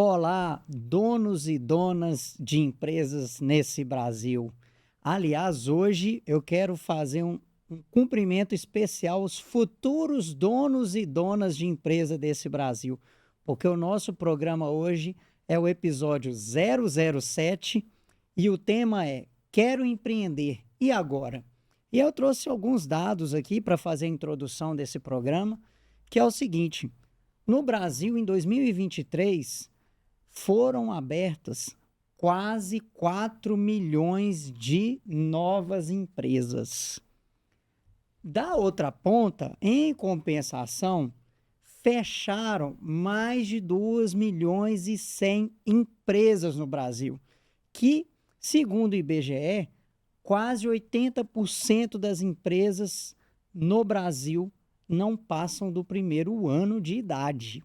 Olá, donos e donas de empresas nesse Brasil. Aliás, hoje eu quero fazer um cumprimento especial aos futuros donos e donas de empresa desse Brasil, porque o nosso programa hoje é o episódio 007 e o tema é Quero Empreender, e agora? E eu trouxe alguns dados aqui para fazer a introdução desse programa, que é o seguinte: no Brasil, em 2023, foram abertas quase 4 milhões de novas empresas. Da outra ponta, em compensação, fecharam mais de 2 milhões e 100 empresas no Brasil, que, segundo o IBGE, quase 80% das empresas no Brasil não passam do primeiro ano de idade.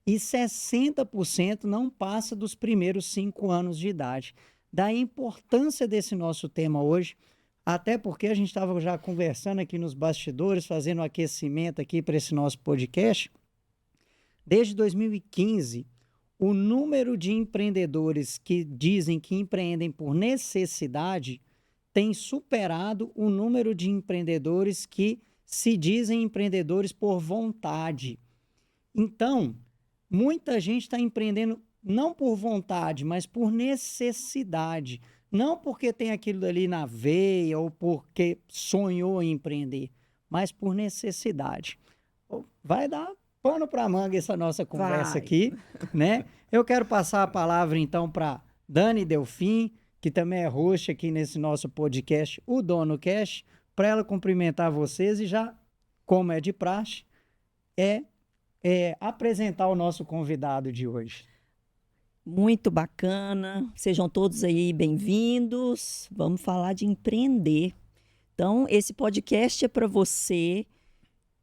E 60% não passa dos primeiros 5 anos de idade. Da importância desse nosso tema hoje, até porque a gente estava já conversando aqui nos bastidores, fazendo um aquecimento aqui para esse nosso podcast. Desde 2015, o número de empreendedores que dizem que empreendem por necessidade tem superado o número de empreendedores que se dizem empreendedores por vontade. Então, muita gente está empreendendo não por vontade, mas por necessidade. Não porque tem aquilo ali na veia ou porque sonhou em empreender, mas por necessidade. Vai dar pano para manga essa nossa conversa aqui, né? Eu quero passar a palavra então para Dani Delfim, que também é host aqui nesse nosso podcast, o Dono Cash, para ela cumprimentar vocês e já, como é de praxe, apresentar o nosso convidado de hoje. Muito bacana, sejam todos aí bem-vindos. Vamos falar de empreender. Então, esse podcast é para você.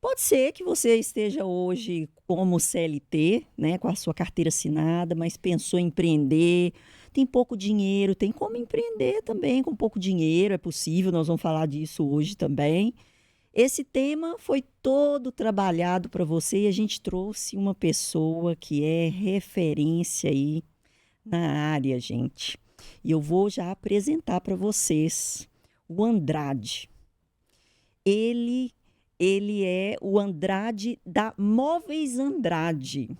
Pode ser que você esteja hoje como CLT, né, com a sua carteira assinada, mas pensou em empreender, tem pouco dinheiro, tem como empreender também com pouco dinheiro, é possível, nós vamos falar disso hoje também. Esse tema foi todo trabalhado para você e a gente trouxe uma pessoa que é referência aí na área, gente. E eu vou já apresentar para vocês o Andrade. Ele é o Andrade da Móveis Andrade.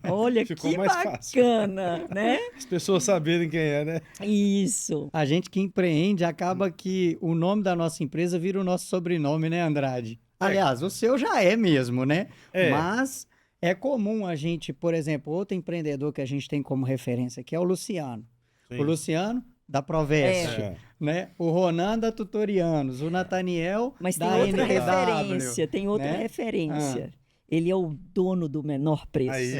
Olha que bacana, né? As pessoas saberem quem é, né? Isso. A gente que empreende, acaba que o nome da nossa empresa vira o nosso sobrenome, né, Andrade? Aliás, o seu já é mesmo, né? Mas é comum a gente, por exemplo, outro empreendedor que a gente tem como referência aqui é o Luciano. Sim. O Luciano da Proveste, né? O Ronan da Tutorianos, o Nathaniel mas da tem outra NTW, referência, tem outra né? referência. Ele é o dono do menor preço.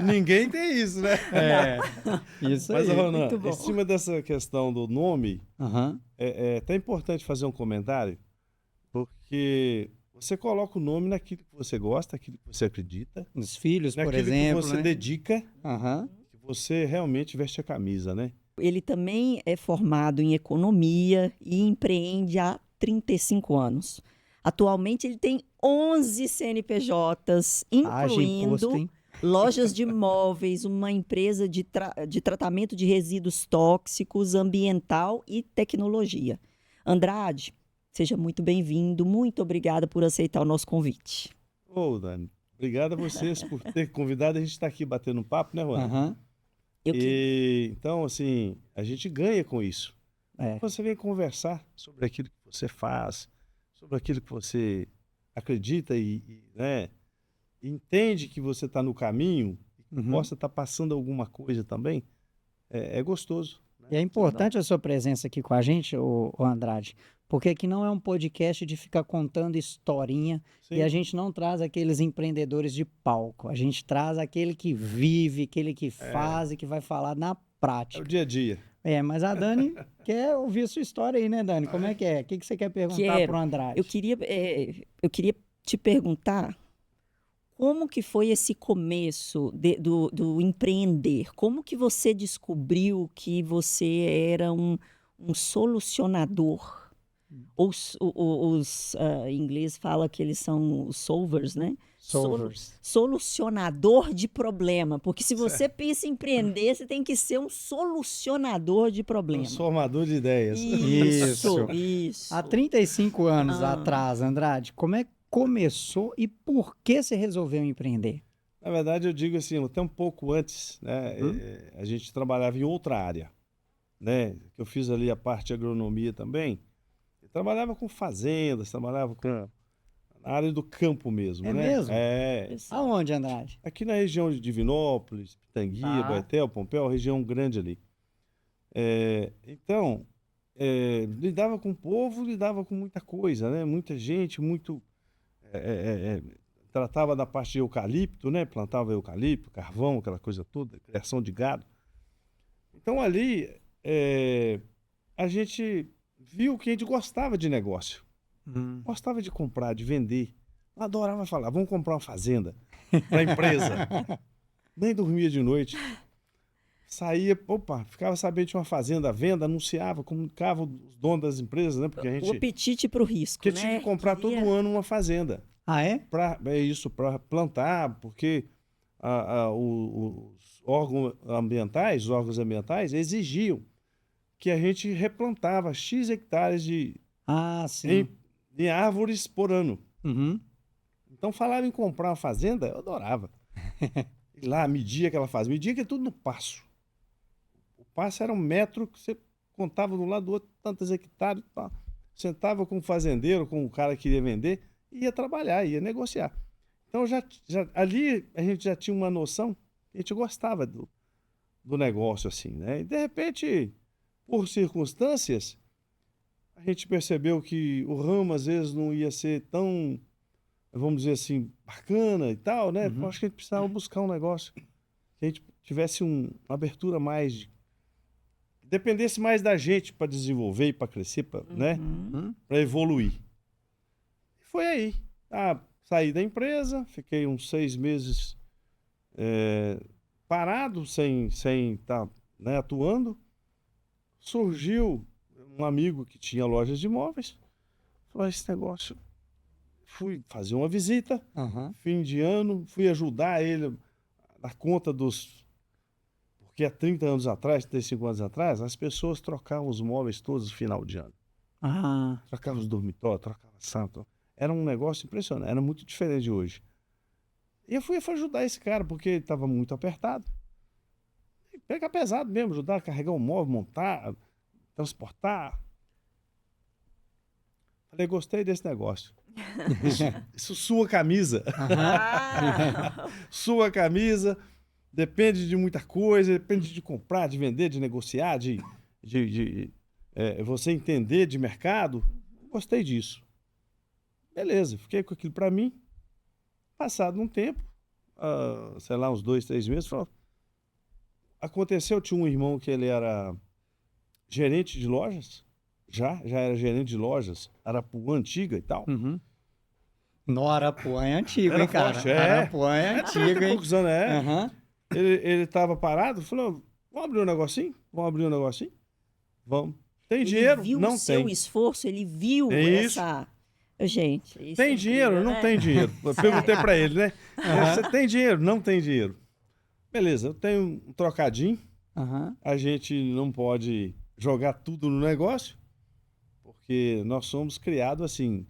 Ninguém tem isso, né? Isso mas, aí. Ronan, em cima dessa questão do nome, é até importante fazer um comentário, porque você coloca o nome naquilo que você gosta, naquilo que você acredita. Os filhos, por exemplo. Naquilo que você dedica, que você realmente veste a camisa, né? Ele também é formado em economia e empreende há 35 anos. Atualmente ele tem 11 CNPJs, incluindo lojas de móveis, uma empresa de tratamento de resíduos tóxicos, ambiental e tecnologia. Andrade, seja muito bem-vindo, muito obrigada por aceitar o nosso convite. Dani, obrigado a vocês por ter convidado, a gente está aqui batendo um papo, né, Rona? Então, assim, a gente ganha com isso. Você vem conversar sobre aquilo que você faz, sobre aquilo que você acredita né, entende que você está no caminho, e possa estar passando alguma coisa também, é gostoso. Né? E é importante a sua presença aqui com a gente, o Andrade, porque aqui não é um podcast de ficar contando historinha. Sim. E a gente não traz aqueles empreendedores de palco, a gente traz aquele que vive, aquele que faz e que vai falar na prática. É o dia a dia. Mas a Dani quer ouvir a sua história aí, né, Dani? Como é que é? O que você quer perguntar para o Andrade? Eu queria te perguntar como que foi esse começo do empreender? Como que você descobriu que você era um solucionador Os em inglês fala que eles são os solvers, né? Solvers. Solucionador de problema. Porque se você pensa em empreender, você tem que ser um solucionador de problema. Transformador de ideias. Isso. Há 35 anos atrás, Andrade, como é que começou e por que você resolveu empreender? Na verdade, eu digo assim, até um pouco antes, né? A gente trabalhava em outra área, né? Eu fiz ali a parte de agronomia também. Eu trabalhava com fazendas, trabalhava na área do campo mesmo, né? Mesmo? É. Aonde, Andrade? Aqui na região de Divinópolis, Pitanguia, Baetel, Pompéu, região grande ali. Então, lidava com o povo, lidava com muita coisa, né? Muita gente, tratava da parte de eucalipto, né? Plantava eucalipto, carvão, aquela coisa toda, criação de gado. Então ali a gente viu que a gente gostava de negócio. Gostava de comprar, de vender. Eu adorava falar, vamos comprar uma fazenda para a empresa. Nem dormia de noite. Saía, ficava sabendo de uma fazenda à venda, anunciava, comunicava os donos das empresas, né? Porque a gente... O apetite para o risco, né? Porque tinha que comprar todo ano uma fazenda. Ah, é? Para plantar, porque os órgãos ambientais exigiam que a gente replantava X hectares em árvores por ano. Então falava em comprar uma fazenda, eu adorava. Ir lá, media aquela fazenda, media que é tudo no passo. O passo era 1 metro que você contava de um lado do outro, tantos hectares, sentava com o fazendeiro, com o cara que queria vender, ia trabalhar, ia negociar. Então, ali a gente já tinha uma noção, a gente gostava do negócio, assim, né? E, de repente, por circunstâncias, a gente percebeu que o ramo, às vezes, não ia ser tão, vamos dizer assim, bacana e tal, né? Acho que a gente precisava buscar um negócio que a gente tivesse uma abertura mais... dependesse mais da gente para desenvolver e para crescer, né? Para evoluir. Foi aí. Saí da empresa, fiquei uns 6 meses parado, sem estar, né, atuando. Surgiu um amigo que tinha lojas de imóveis. Falou, esse negócio... Fui fazer uma visita, fim de ano, fui ajudar ele na conta dos... Porque há 30 anos atrás, 35 anos atrás, as pessoas trocavam os móveis todos no final de ano. Trocavam os dormitórios, trocavam a sala. Era um negócio impressionante, era muito diferente de hoje. E eu fui ajudar esse cara, porque ele estava muito apertado. E pegar pesado mesmo, ajudar a carregar um móvel, montar, transportar. Falei, gostei desse negócio. Isso sua camisa. Sua camisa, depende de muita coisa, depende de comprar, de vender, de negociar, de você entender de mercado. Gostei disso. Beleza, fiquei com aquilo para mim. Passado um tempo, sei lá, uns 2, 3 meses, aconteceu, tinha um irmão que ele era gerente de lojas, já era gerente de lojas, Arapuã antiga e tal. No Arapuã é antigo, hein, cara? Forte, Arapuã é antigo, hein? Poucos anos, Ele tava parado, falou, vamos abrir um negocinho? Vamos. Tem dinheiro? Ele viu não o seu esforço, ele viu essa... Gente, tem dinheiro? Incrível, não né? tem dinheiro. Eu perguntei para ele, né? Você tem dinheiro? Não tem dinheiro. Beleza, eu tenho um trocadinho. A gente não pode jogar tudo no negócio, porque nós somos criados assim,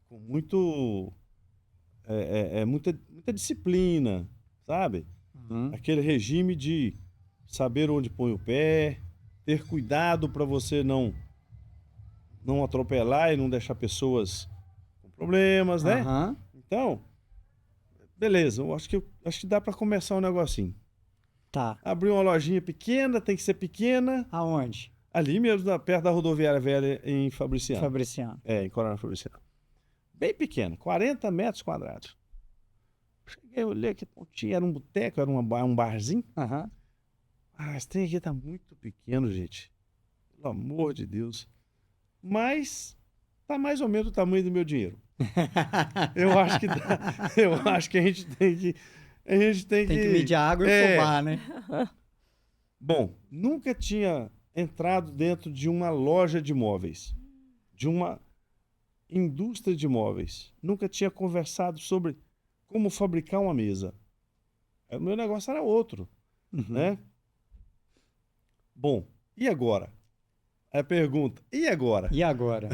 com muita disciplina, sabe? Aquele regime de saber onde põe o pé, ter cuidado para você não atropelar e não deixar pessoas com problemas, né? Então, beleza, eu acho que dá para começar um negocinho. Tá. Abrir uma lojinha pequena, tem que ser pequena. Aonde? Ali mesmo, perto da rodoviária velha em Fabriciano. Em Coronel Fabriciano. Bem pequeno, 40 metros quadrados. Cheguei, olhei aqui, era um boteco, era um barzinho. Esse trem aqui tá muito pequeno, gente. Pelo amor de Deus. Mas tá mais ou menos o tamanho do meu dinheiro. Eu acho que a gente tem que... Tem que medir água e fubá, né? Bom, nunca tinha entrado dentro de uma loja de móveis. de uma indústria de móveis. Nunca tinha conversado sobre como fabricar uma mesa. O meu negócio era outro, né? Bom, e agora? A pergunta, e agora? E agora?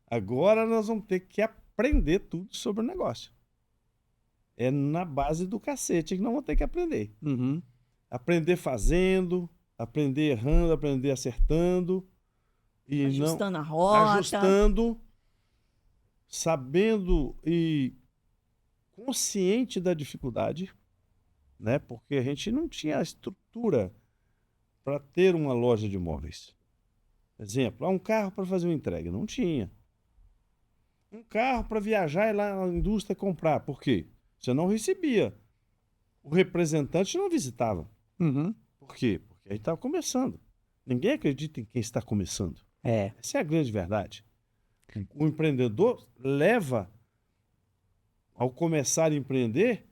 Agora nós vamos ter que aprender tudo sobre o negócio. É na base do cacete que nós vamos ter que aprender. Aprender fazendo, aprender errando, aprender acertando. E ajustando a rota. Ajustando, sabendo e consciente da dificuldade, né? Porque a gente não tinha a estrutura para ter uma loja de móveis. Exemplo, um carro para fazer uma entrega. Não tinha. Um carro para viajar e lá na indústria comprar. Por quê? Você não recebia. O representante não visitava. Por quê? Porque aí estava começando. Ninguém acredita em quem está começando. Essa é a grande verdade. O empreendedor leva, ao começar a empreender,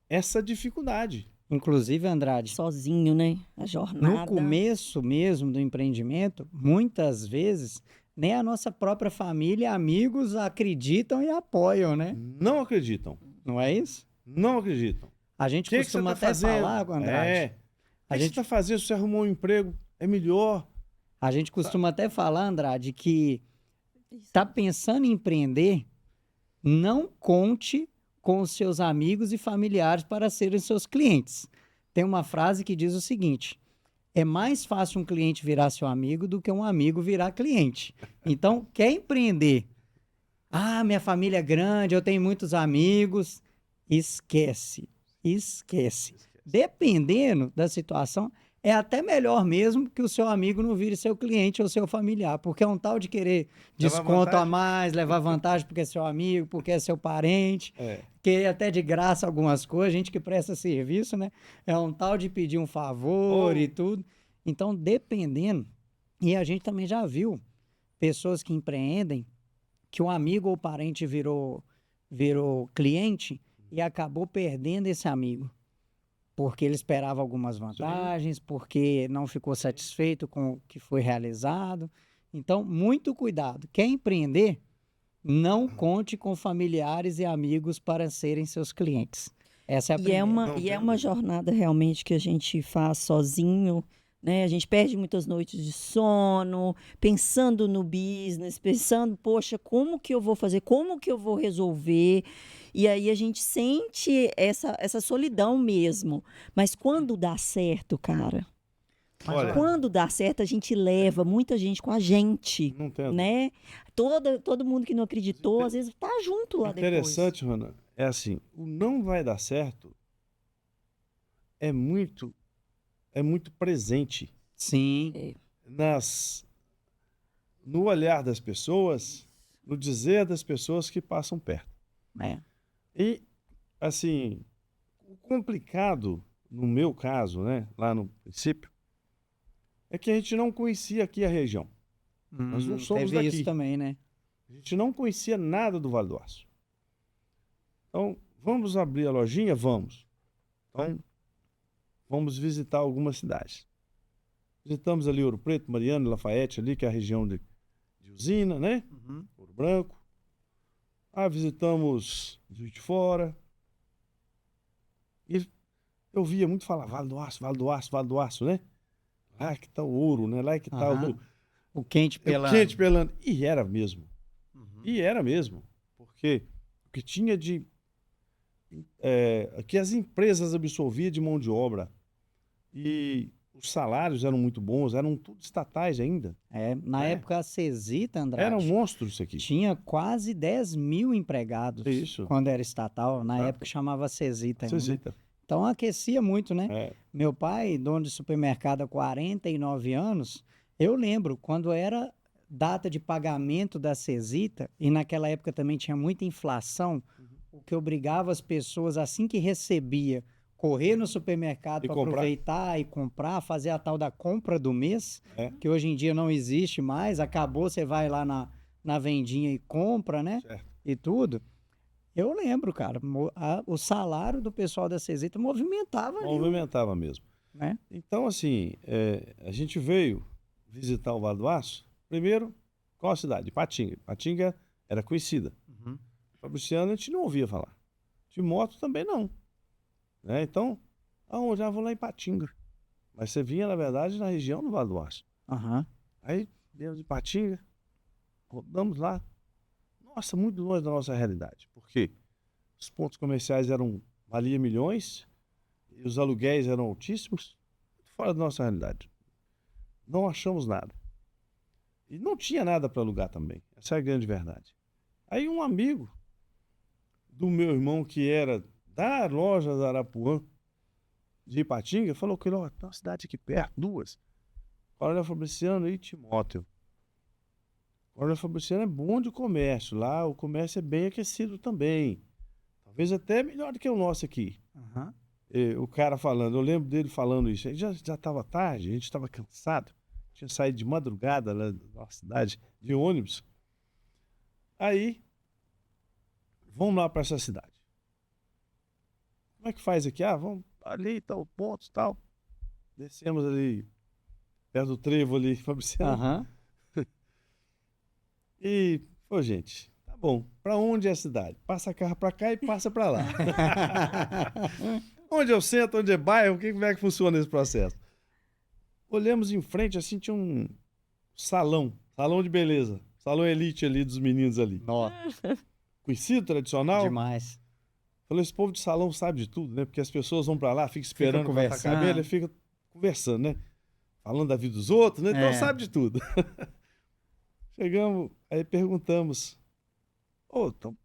essa dificuldade. Inclusive, Andrade, sozinho, né? A jornada. No começo mesmo do empreendimento, muitas vezes, nem a nossa própria família e amigos acreditam e apoiam, né? Não acreditam. Não é isso? Não acreditam. A gente costuma até falar, Andrade. A gente está fazendo, se você arrumou um emprego, é melhor. A gente costuma até falar, Andrade, que está pensando em empreender, não conte com os seus amigos e familiares para serem seus clientes. Tem uma frase que diz o seguinte: é mais fácil um cliente virar seu amigo do que um amigo virar cliente. Então, quer empreender? Ah, minha família é grande, eu tenho muitos amigos. Esquece. Dependendo da situação, é até melhor mesmo que o seu amigo não vire seu cliente ou seu familiar, porque é um tal de querer desconto a mais, levar vantagem porque é seu amigo, porque é seu parente, querer até de graça algumas coisas, gente que presta serviço, né? É um tal de pedir um favor e tudo. Então, dependendo, e a gente também já viu pessoas que empreendem, que um amigo ou parente virou cliente e acabou perdendo esse amigo. Porque ele esperava algumas vantagens, porque não ficou satisfeito com o que foi realizado. Então, muito cuidado. Quer empreender? Não conte com familiares e amigos para serem seus clientes. Essa é a primeira. E é uma jornada realmente que a gente faz sozinho, né? A gente perde muitas noites de sono, pensando no business, pensando, poxa, como que eu vou fazer? Como que eu vou resolver? E aí a gente sente essa solidão mesmo. Mas quando dá certo, cara, quando dá certo, a gente leva muita gente com a gente, né? Todo mundo que não acreditou, às vezes tá junto lá depois. Interessante, Rona, é assim, o não vai dar certo é muito presente. Sim. No olhar das pessoas, no dizer das pessoas que passam perto. E, assim, o complicado, no meu caso, né, lá no princípio, é que a gente não conhecia aqui a região. Nós não somos daqui. Isso também, né? A gente não conhecia nada do Vale do Aço. Então, vamos abrir a lojinha? Vamos. Então, vamos visitar algumas cidades. Visitamos ali Ouro Preto, Mariana, Lafayette, ali, que é a região de usina, né? Ouro Branco. Visitamos Juiz de Fora. E eu via muito falar Vale do Aço, Vale do Aço, Vale do Aço, né? Lá que tá o ouro, né? Lá que tá o quente pelando. O quente pelando. E era mesmo. E era mesmo. Porque o que tinha de... que as empresas absorviam de mão de obra. E os salários eram muito bons, eram tudo estatais ainda. Na época a Cesita, Andrade, era um monstro isso aqui. Tinha quase 10 mil empregados. Isso. Quando era estatal. Na época chamava Cesita. Cesita. Então aquecia muito, né? Meu pai, dono de supermercado há 49 anos, eu lembro quando era data de pagamento da Cesita, e naquela época também tinha muita inflação, o que obrigava as pessoas, assim que recebia, correr no supermercado para aproveitar e comprar, fazer a tal da compra do mês, que hoje em dia não existe mais, acabou, você vai lá na vendinha e compra, né? Certo. E tudo. Eu lembro, cara, o salário do pessoal da Cesita movimentava ali. Movimentava mesmo. Né? Então, assim, a gente veio visitar o Vale do Aço, primeiro, Qual a cidade? Ipatinga. Ipatinga era conhecida. Fabriciano a gente não ouvia falar. Timóteo também não. Né? Então, já vou lá em Ipatinga. Mas você vinha, na verdade, na região do Vale do Aço. Aí, viemos de Ipatinga, rodamos lá. Nossa, muito longe da nossa realidade. Por quê? Os pontos comerciais valiam milhões e os aluguéis eram altíssimos, fora da nossa realidade. Não achamos nada. E não tinha nada para alugar também. Essa é a grande verdade. Aí um amigo do meu irmão, que era da loja da Arapuã, de Ipatinga, falou que tem uma cidade aqui perto, duas. Coronel Fabriciano e Timóteo. Coronel Fabriciano é bom de comércio. Lá o comércio é bem aquecido também. Talvez até melhor do que o nosso aqui. O cara falando, eu lembro dele falando isso. Já estava tarde, a gente estava cansado. Tinha saído de madrugada lá da cidade, de ônibus. Aí, vamos lá para essa cidade. Como é que faz aqui? Vamos ali, tal, pontos, tal. Descemos ali, perto do trevo ali, Fabriciano. E, gente, tá bom. Para onde é a cidade? Passa carro para cá e passa para lá. Onde é o centro, onde é bairro, como é que funciona esse processo? Olhamos em frente, assim, tinha um salão de beleza. Salão elite ali dos meninos ali. Nossa. Conhecido, tradicional. Demais. Falei, esse povo de salão sabe de tudo, né? Porque as pessoas vão pra lá, ficam esperando cortar cabelo e fica conversando, né? Falando da vida dos outros, né? Então sabe de tudo. Chegamos, aí perguntamos. Então,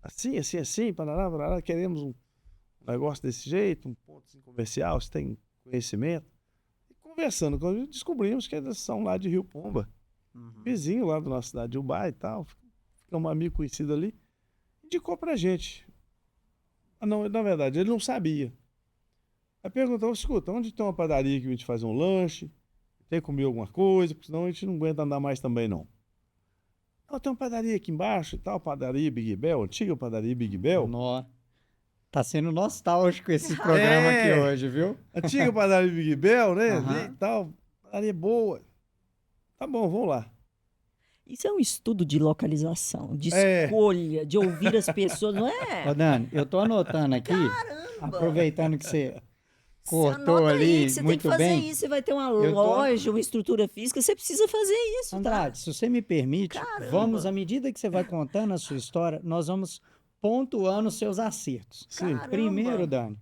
assim, parará, queremos um negócio desse jeito, um ponto assim, comercial, você tem conhecimento? E conversando, descobrimos que eles são lá de Rio Pomba. Vizinho lá da nossa cidade de Ubá e tal. Ficamos um amigo conhecido ali. Indicou pra gente. Não, na verdade, ele não sabia. Aí perguntou, escuta, onde tem uma padaria que a gente faz um lanche? Tem que comer alguma coisa? Porque senão a gente não aguenta andar mais também, não. Tem uma padaria aqui embaixo e tal, padaria Big Bell, antiga padaria Big Bell. Nossa. Tá sendo nostálgico esse programa aqui hoje, viu? Antiga padaria Big Bell, né? E tal, padaria boa. Tá bom, vamos lá. Isso é um estudo de localização, de escolha, de ouvir as pessoas, não é? Ô, Dani, eu tô anotando aqui, aproveitando que você cortou ali você muito tem que fazer bem. isso, você vai ter uma loja, uma estrutura física, você precisa fazer isso, Andrade, se você me permite, vamos, à medida que você vai contando a sua história, nós vamos pontuando os seus acertos. Sim. Primeiro, Dani,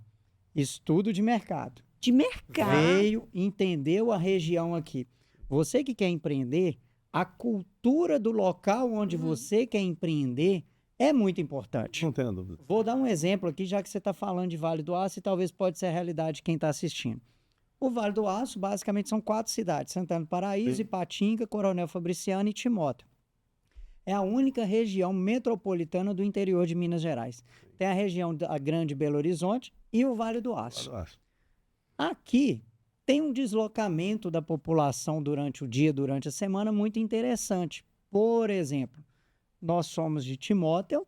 estudo de mercado. De mercado. Veio, entendeu a região aqui. Você que quer empreender, a cultura do local onde você quer empreender é muito importante. Não tenho dúvida. Vou dar um exemplo aqui, já que você está falando de Vale do Aço e talvez pode ser a realidade de quem está assistindo. O Vale do Aço, basicamente, são 4 cidades. Santana do Paraíso, Ipatinga, Coronel Fabriciano e Timóteo. É a única região metropolitana do interior de Minas Gerais. Tem a região da Grande Belo Horizonte e o Vale do Aço. Aqui tem um deslocamento da população durante o dia, durante a semana, muito interessante. Por exemplo, nós somos de Timóteo,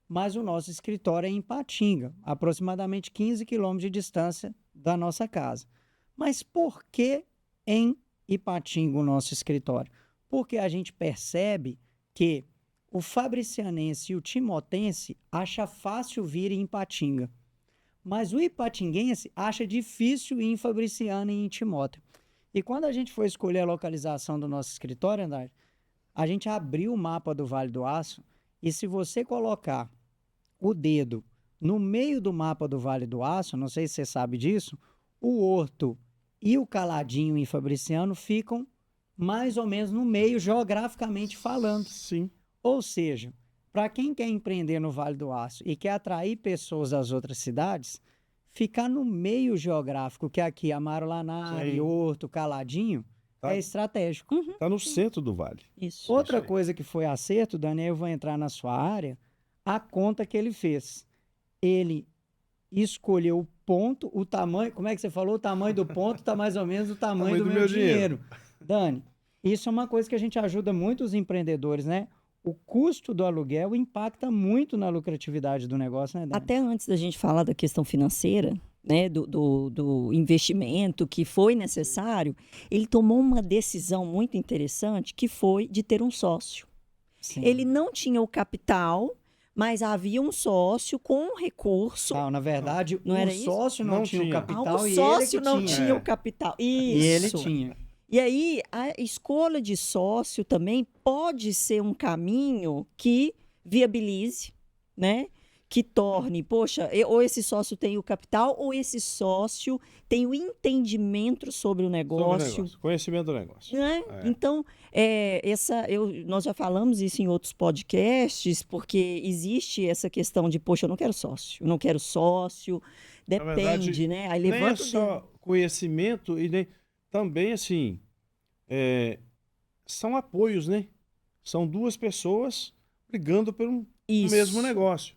mas o nosso escritório é em Ipatinga, aproximadamente 15 quilômetros de distância da nossa casa. Mas por que em Ipatinga o nosso escritório? Porque a gente percebe que o fabricianense e o timotense acha fácil vir em Ipatinga. Mas o ipatinguense acha difícil ir em Fabriciano e em Timóteo. E quando a gente foi escolher a localização do nosso escritório, Andrade, a gente abriu o mapa do Vale do Aço e se você colocar o dedo no meio do mapa do Vale do Aço, não sei se você sabe disso, o Horto e o Caladinho em Fabriciano ficam mais ou menos no meio, geograficamente falando. Sim. Ou seja, para quem quer empreender no Vale do Aço e quer atrair pessoas das outras cidades, ficar no meio geográfico, que é aqui Amarulanari, Horto, Caladinho, é estratégico. Está no centro do vale. Isso. Outra coisa que foi acerto, Daniel, eu vou entrar na sua área, a conta que ele fez. Ele escolheu o ponto, o tamanho, como é que você falou? O tamanho do ponto está mais ou menos o tamanho do meu dinheiro. Dani, isso é uma coisa que a gente ajuda muito os empreendedores, né? O custo do aluguel impacta muito na lucratividade do negócio, né, Dani? Até antes da gente falar da questão financeira, né, do investimento que foi necessário, ele tomou uma decisão muito interessante, que foi de ter um sócio. Sim. Ele não tinha o capital, mas havia um sócio com recurso. Não, na verdade, o sócio não tinha o capital e ele sócio não tinha o capital. Isso. E ele tinha. E aí, a escolha de sócio também pode ser um caminho que viabilize, né? Que torne, poxa, ou esse sócio tem o capital, ou esse sócio tem o entendimento sobre o negócio. Conhecimento do negócio. Né? Então, nós já falamos isso em outros podcasts, porque existe essa questão de, poxa, eu não quero sócio, depende, verdade, né? Aí nem é só conhecimento e nem... Também, assim, são apoios, né? São duas pessoas brigando pelo mesmo negócio.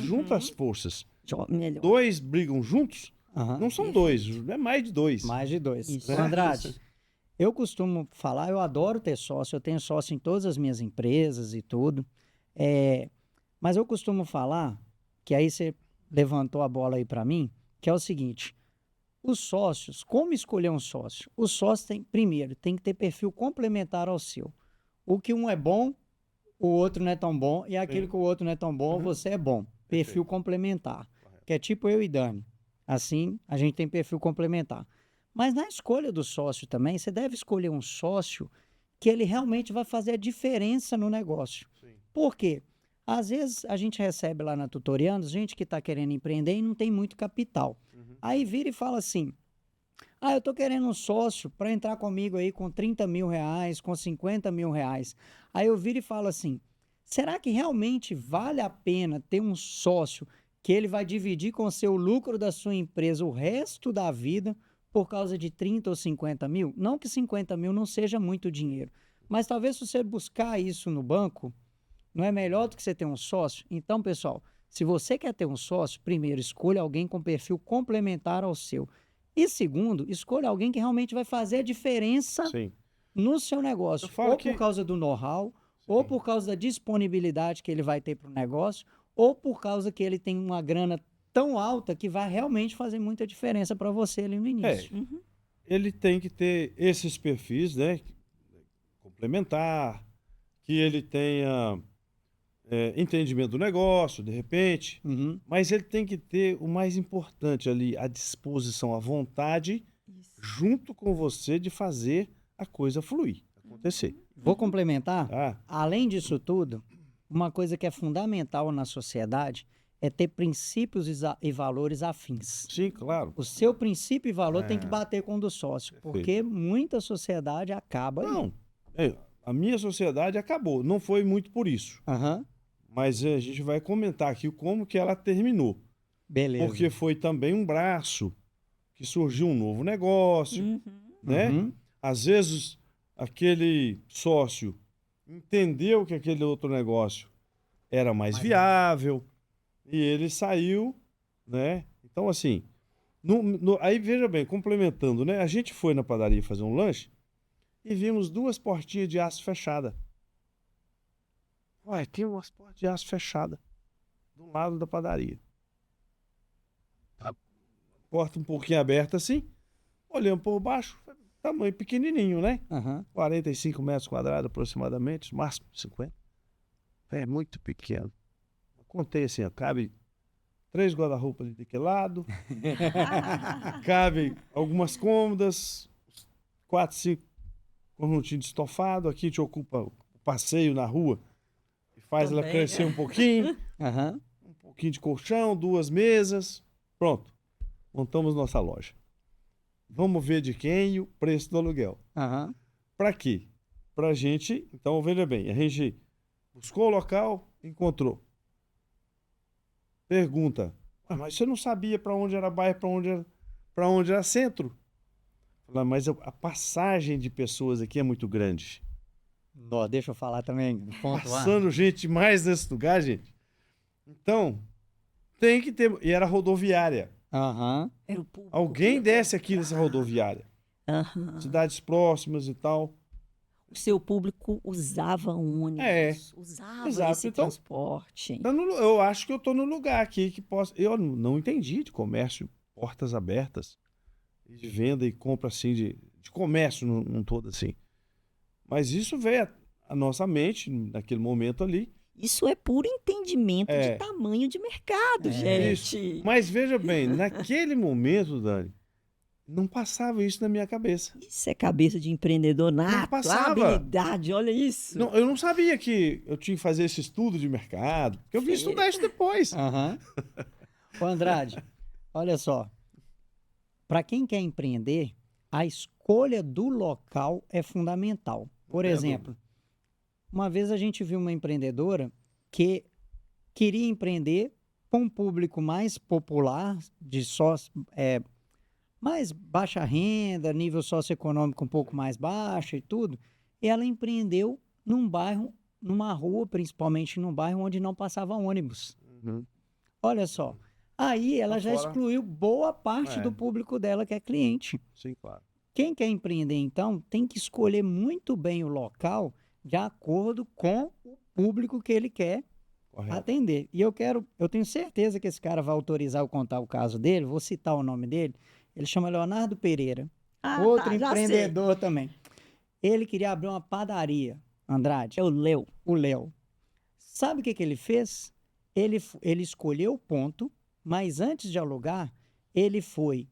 Junta as forças. Melhor. Dois brigam juntos, não são dois, é mais de dois. Mais de dois. Isso. Andrade, eu costumo falar, eu adoro ter sócio, eu tenho sócio em todas as minhas empresas e tudo, mas eu costumo falar, que aí você levantou a bola aí para mim, que é o seguinte... Os sócios, como escolher um sócio? O sócio primeiro, tem que ter perfil complementar ao seu. O que um é bom, o outro não é tão bom, e aquilo que o outro não é tão bom, você é bom. Perfil complementar. Que é tipo eu e Dani. Assim, a gente tem perfil complementar. Mas na escolha do sócio também, você deve escolher um sócio que ele realmente vai fazer a diferença no negócio. Sim. Por quê? Às vezes a gente recebe lá na Tutoriando gente que está querendo empreender e não tem muito capital. Aí vira e fala assim, eu estou querendo um sócio para entrar comigo aí com 30 mil reais, com 50 mil reais. Aí eu viro e falo assim, será que realmente vale a pena ter um sócio que ele vai dividir com o seu lucro da sua empresa o resto da vida por causa de 30 ou 50 mil? Não que 50 mil não seja muito dinheiro, mas talvez se você buscar isso no banco, não é melhor do que você ter um sócio? Então, pessoal, se você quer ter um sócio, primeiro, escolha alguém com perfil complementar ao seu. E segundo, escolha alguém que realmente vai fazer a diferença no seu negócio. Ou por causa do know-how, ou por causa da disponibilidade que ele vai ter para o negócio, ou por causa que ele tem uma grana tão alta que vai realmente fazer muita diferença para você ali no início. Ele tem que ter esses perfis, né? Complementar, que ele tenha... entendimento do negócio, de repente, mas ele tem que ter o mais importante ali, a disposição, a vontade, junto com você, de fazer a coisa fluir, acontecer. Vou complementar. Além disso tudo, uma coisa que é fundamental na sociedade é ter princípios e valores afins. Sim, claro. O seu princípio e valor tem que bater com o do sócio, porque muita sociedade acaba... Não, a minha sociedade acabou, não foi muito por isso. Mas a gente vai comentar aqui como que ela terminou. Beleza. Porque foi também um braço que surgiu um novo negócio, né? Às vezes, aquele sócio entendeu que aquele outro negócio era mais viável e ele saiu, né? Então, assim, aí veja bem, complementando, né? A gente foi na padaria fazer um lanche e vimos 2 portinhas de aço fechadas. Ué, tem umas portas de aço fechadas do lado da padaria. A porta um pouquinho aberta assim, olhando por baixo, tamanho pequenininho, né? 45 metros quadrados aproximadamente, máximo 50. É muito pequeno. Contei assim, cabe 3 guarda-roupas de aquele lado, cabe algumas cômodas, 4, 5 conjuntinhos de estofado, aqui te ocupa o passeio na rua, faz também, ela crescer um pouquinho, um pouquinho de colchão, 2 mesas, pronto, montamos nossa loja. Vamos ver de quem e o preço do aluguel. Para quê? Pra gente, então veja bem, a gente buscou o local, encontrou. Pergunta, mas você não sabia para onde era bairro, para onde era centro? Fala, mas a passagem de pessoas aqui é muito grande. Deixa eu falar também. Passando gente mais nesse lugar, gente. Então, tem que ter... E era rodoviária. Era o público. Alguém desce aqui nessa rodoviária. Cidades próximas e tal. O seu público usava ônibus. Usava esse transporte. Eu acho que eu estou no lugar aqui que posso... Eu não entendi de comércio portas abertas de venda e compra assim de comércio num todo assim. Mas isso veio à nossa mente naquele momento ali. Isso é puro entendimento de tamanho de mercado, gente. Isso. Mas veja bem, naquele momento, Dani, não passava isso na minha cabeça. Isso é cabeça de empreendedor nato, não passava. habilidade, olha isso. Não, eu não sabia que eu tinha que fazer esse estudo de mercado, porque eu vim estudar isso depois. Ô Andrade, olha só, para quem quer empreender, a escolha do local é fundamental. Por exemplo, uma vez a gente viu uma empreendedora que queria empreender com um público mais popular, de mais baixa renda, nível socioeconômico um pouco mais baixo e tudo, e ela empreendeu num bairro, numa rua, principalmente num bairro onde não passava ônibus. Olha só, aí ela já excluiu boa parte do público dela que é cliente. Sim, claro. Quem quer empreender, então, tem que escolher muito bem o local de acordo com o público que ele quer atender. E eu tenho certeza que esse cara vai autorizar eu contar o caso dele, vou citar o nome dele. Ele chama Leonardo Pereira, outro empreendedor também. Ele queria abrir uma padaria, Andrade. É o Léo. O Léo. Sabe o que ele fez? Ele escolheu o ponto, mas antes de alugar, ele foi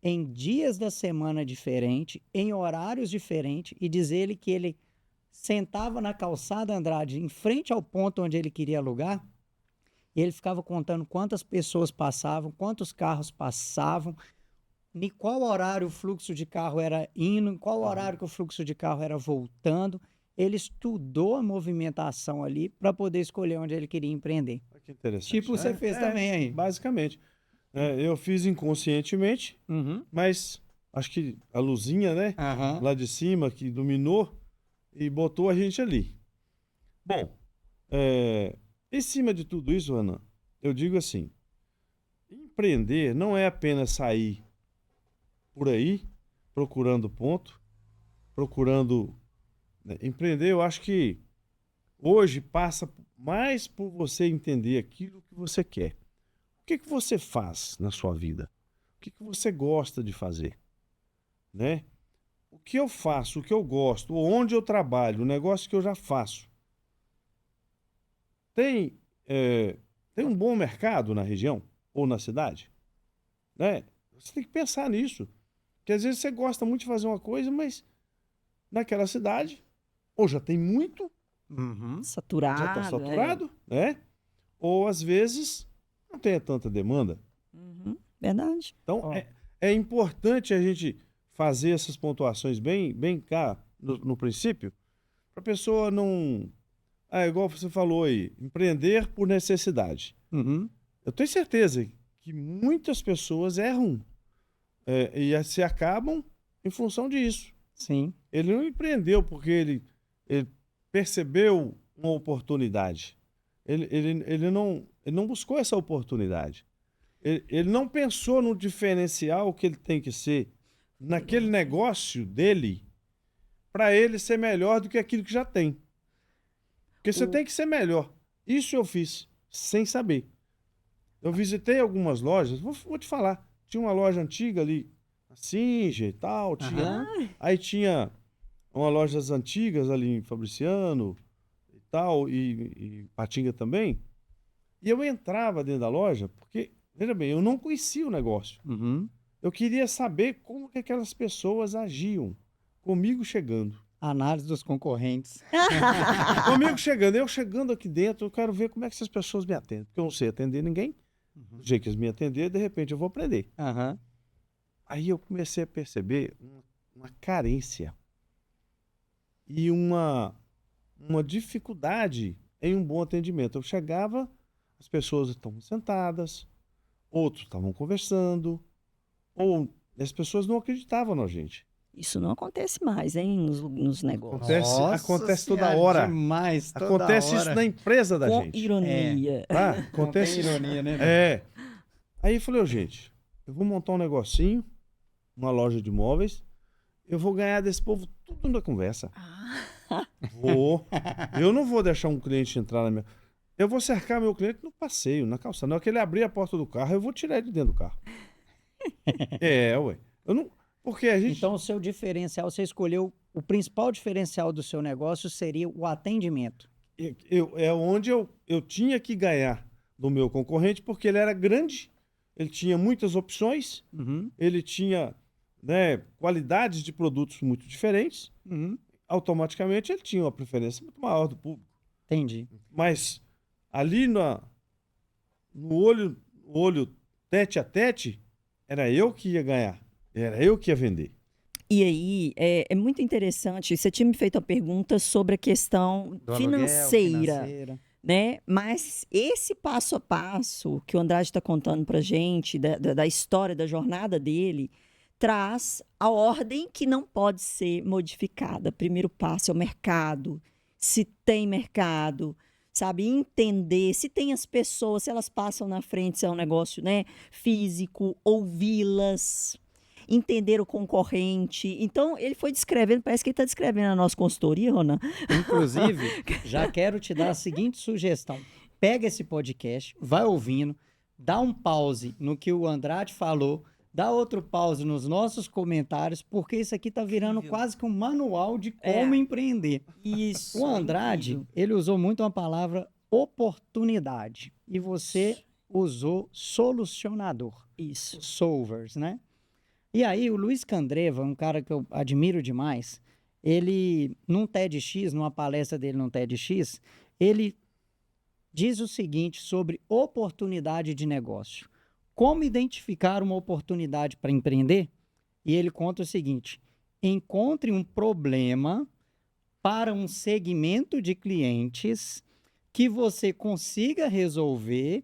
em dias da semana diferentes, em horários diferentes, e diz ele que ele sentava na calçada, Andrade, em frente ao ponto onde ele queria alugar, e ele ficava contando quantas pessoas passavam, quantos carros passavam, em qual horário o fluxo de carro era indo, em qual horário que o fluxo de carro era voltando. Ele estudou a movimentação ali para poder escolher onde ele queria empreender. Que interessante. Tipo você fez também aí. Basicamente. Eu fiz inconscientemente, mas acho que a luzinha, né? Lá de cima, que dominou e botou a gente ali. Bom, em cima de tudo isso, Ana, eu digo assim, empreender não é apenas sair por aí, procurando ponto, procurando... Empreender, eu acho que hoje passa mais por você entender aquilo que você quer. O que você faz na sua vida? O que você gosta de fazer? Né? O que eu faço, o que eu gosto, onde eu trabalho, o negócio que eu já faço. Tem um bom mercado na região ou na cidade? Né? Você tem que pensar nisso. Porque às vezes você gosta muito de fazer uma coisa, mas naquela cidade, ou já tem muito, saturado, já está saturado, né? Ou às vezes não tem tanta demanda. Verdade. Então é importante a gente fazer essas pontuações bem cá no princípio, para a pessoa não... igual você falou aí, empreender por necessidade. Eu tenho certeza que muitas pessoas erram e se acabam em função disso. Sim. Ele não empreendeu porque ele percebeu uma oportunidade. Ele não buscou essa oportunidade. Ele não pensou no diferencial que ele tem que ser naquele negócio dele para ele ser melhor do que aquilo que já tem. Porque você tem que ser melhor. Isso eu fiz sem saber. Eu visitei algumas lojas, vou te falar. Tinha uma loja antiga ali, a Singer e tal. Aí tinha umas lojas antigas ali em Fabriciano e tal, e Patinga também. E eu entrava dentro da loja, porque, veja bem, eu não conhecia o negócio. Eu queria saber como que aquelas pessoas agiam comigo chegando. Análise dos concorrentes. Comigo chegando. Eu chegando aqui dentro, eu quero ver como é que essas pessoas me atendem. Porque eu não sei atender ninguém. Do jeito que eles me atenderem, de repente eu vou aprender. Aí eu comecei a perceber uma carência e uma dificuldade em um bom atendimento. Eu chegava, as pessoas estavam sentadas, outros estavam conversando, ou as pessoas não acreditavam na gente. Isso não acontece mais, hein, nos negócios. Acontece toda hora. Demais, toda acontece hora. Isso na empresa da Com gente. Ironia. Acontece ironia, né? Aí eu falei, gente, eu vou montar um negocinho, uma loja de imóveis, eu vou ganhar desse povo tudo na conversa. Vou. Eu não vou deixar um cliente entrar na minha... Eu vou cercar meu cliente no passeio, na calçada. Na hora que ele abrir a porta do carro, eu vou tirar ele de dentro do carro. Ué. Eu não... Porque a gente... Então, o seu diferencial, você escolheu, o principal diferencial do seu negócio seria o atendimento. É onde eu tinha que ganhar do meu concorrente, porque ele era grande, ele tinha muitas opções, ele tinha, né, qualidades de produtos muito diferentes, automaticamente ele tinha uma preferência muito maior do público. Entendi. Mas ali no olho tete a tete, era eu que ia ganhar, era eu que ia vender. E aí, é muito interessante, você tinha me feito a pergunta sobre a questão financeira, né? Mas esse passo a passo que o Andrade está contando para a gente, da história, da jornada dele, traz a ordem que não pode ser modificada. Primeiro passo é o mercado, se tem mercado, sabe? Entender se tem as pessoas, se elas passam na frente, se é um negócio, né, físico, ouvi-las, entender o concorrente. Então, ele foi descrevendo, parece que ele está descrevendo a nossa consultoria, Ronan. Inclusive, já quero te dar a seguinte sugestão. Pega esse podcast, vai ouvindo, dá um pause no que o Andrade falou, dá outro pause nos nossos comentários, porque isso aqui está virando quase que um manual de como empreender. Isso. O Andrade, ele usou muito uma palavra oportunidade. E você usou solucionador. Isso. Solvers, né? E aí, o Luiz Candreva, um cara que eu admiro demais, ele, num TEDx, numa palestra dele num TEDx, ele diz o seguinte sobre oportunidade de negócio. Como identificar uma oportunidade para empreender? E ele conta o seguinte: encontre um problema para um segmento de clientes que você consiga resolver,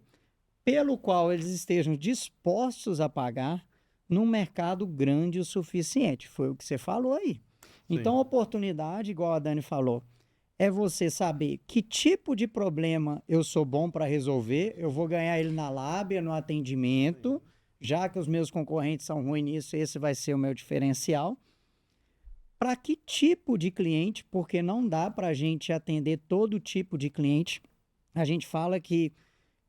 pelo qual eles estejam dispostos a pagar, num mercado grande o suficiente. Foi o que você falou aí. Então, oportunidade, igual a Dani falou, é você saber que tipo de problema eu sou bom para resolver, eu vou ganhar ele na lábia, no atendimento, já que os meus concorrentes são ruins nisso, esse vai ser o meu diferencial. Para que tipo de cliente, porque não dá para a gente atender todo tipo de cliente. A gente fala que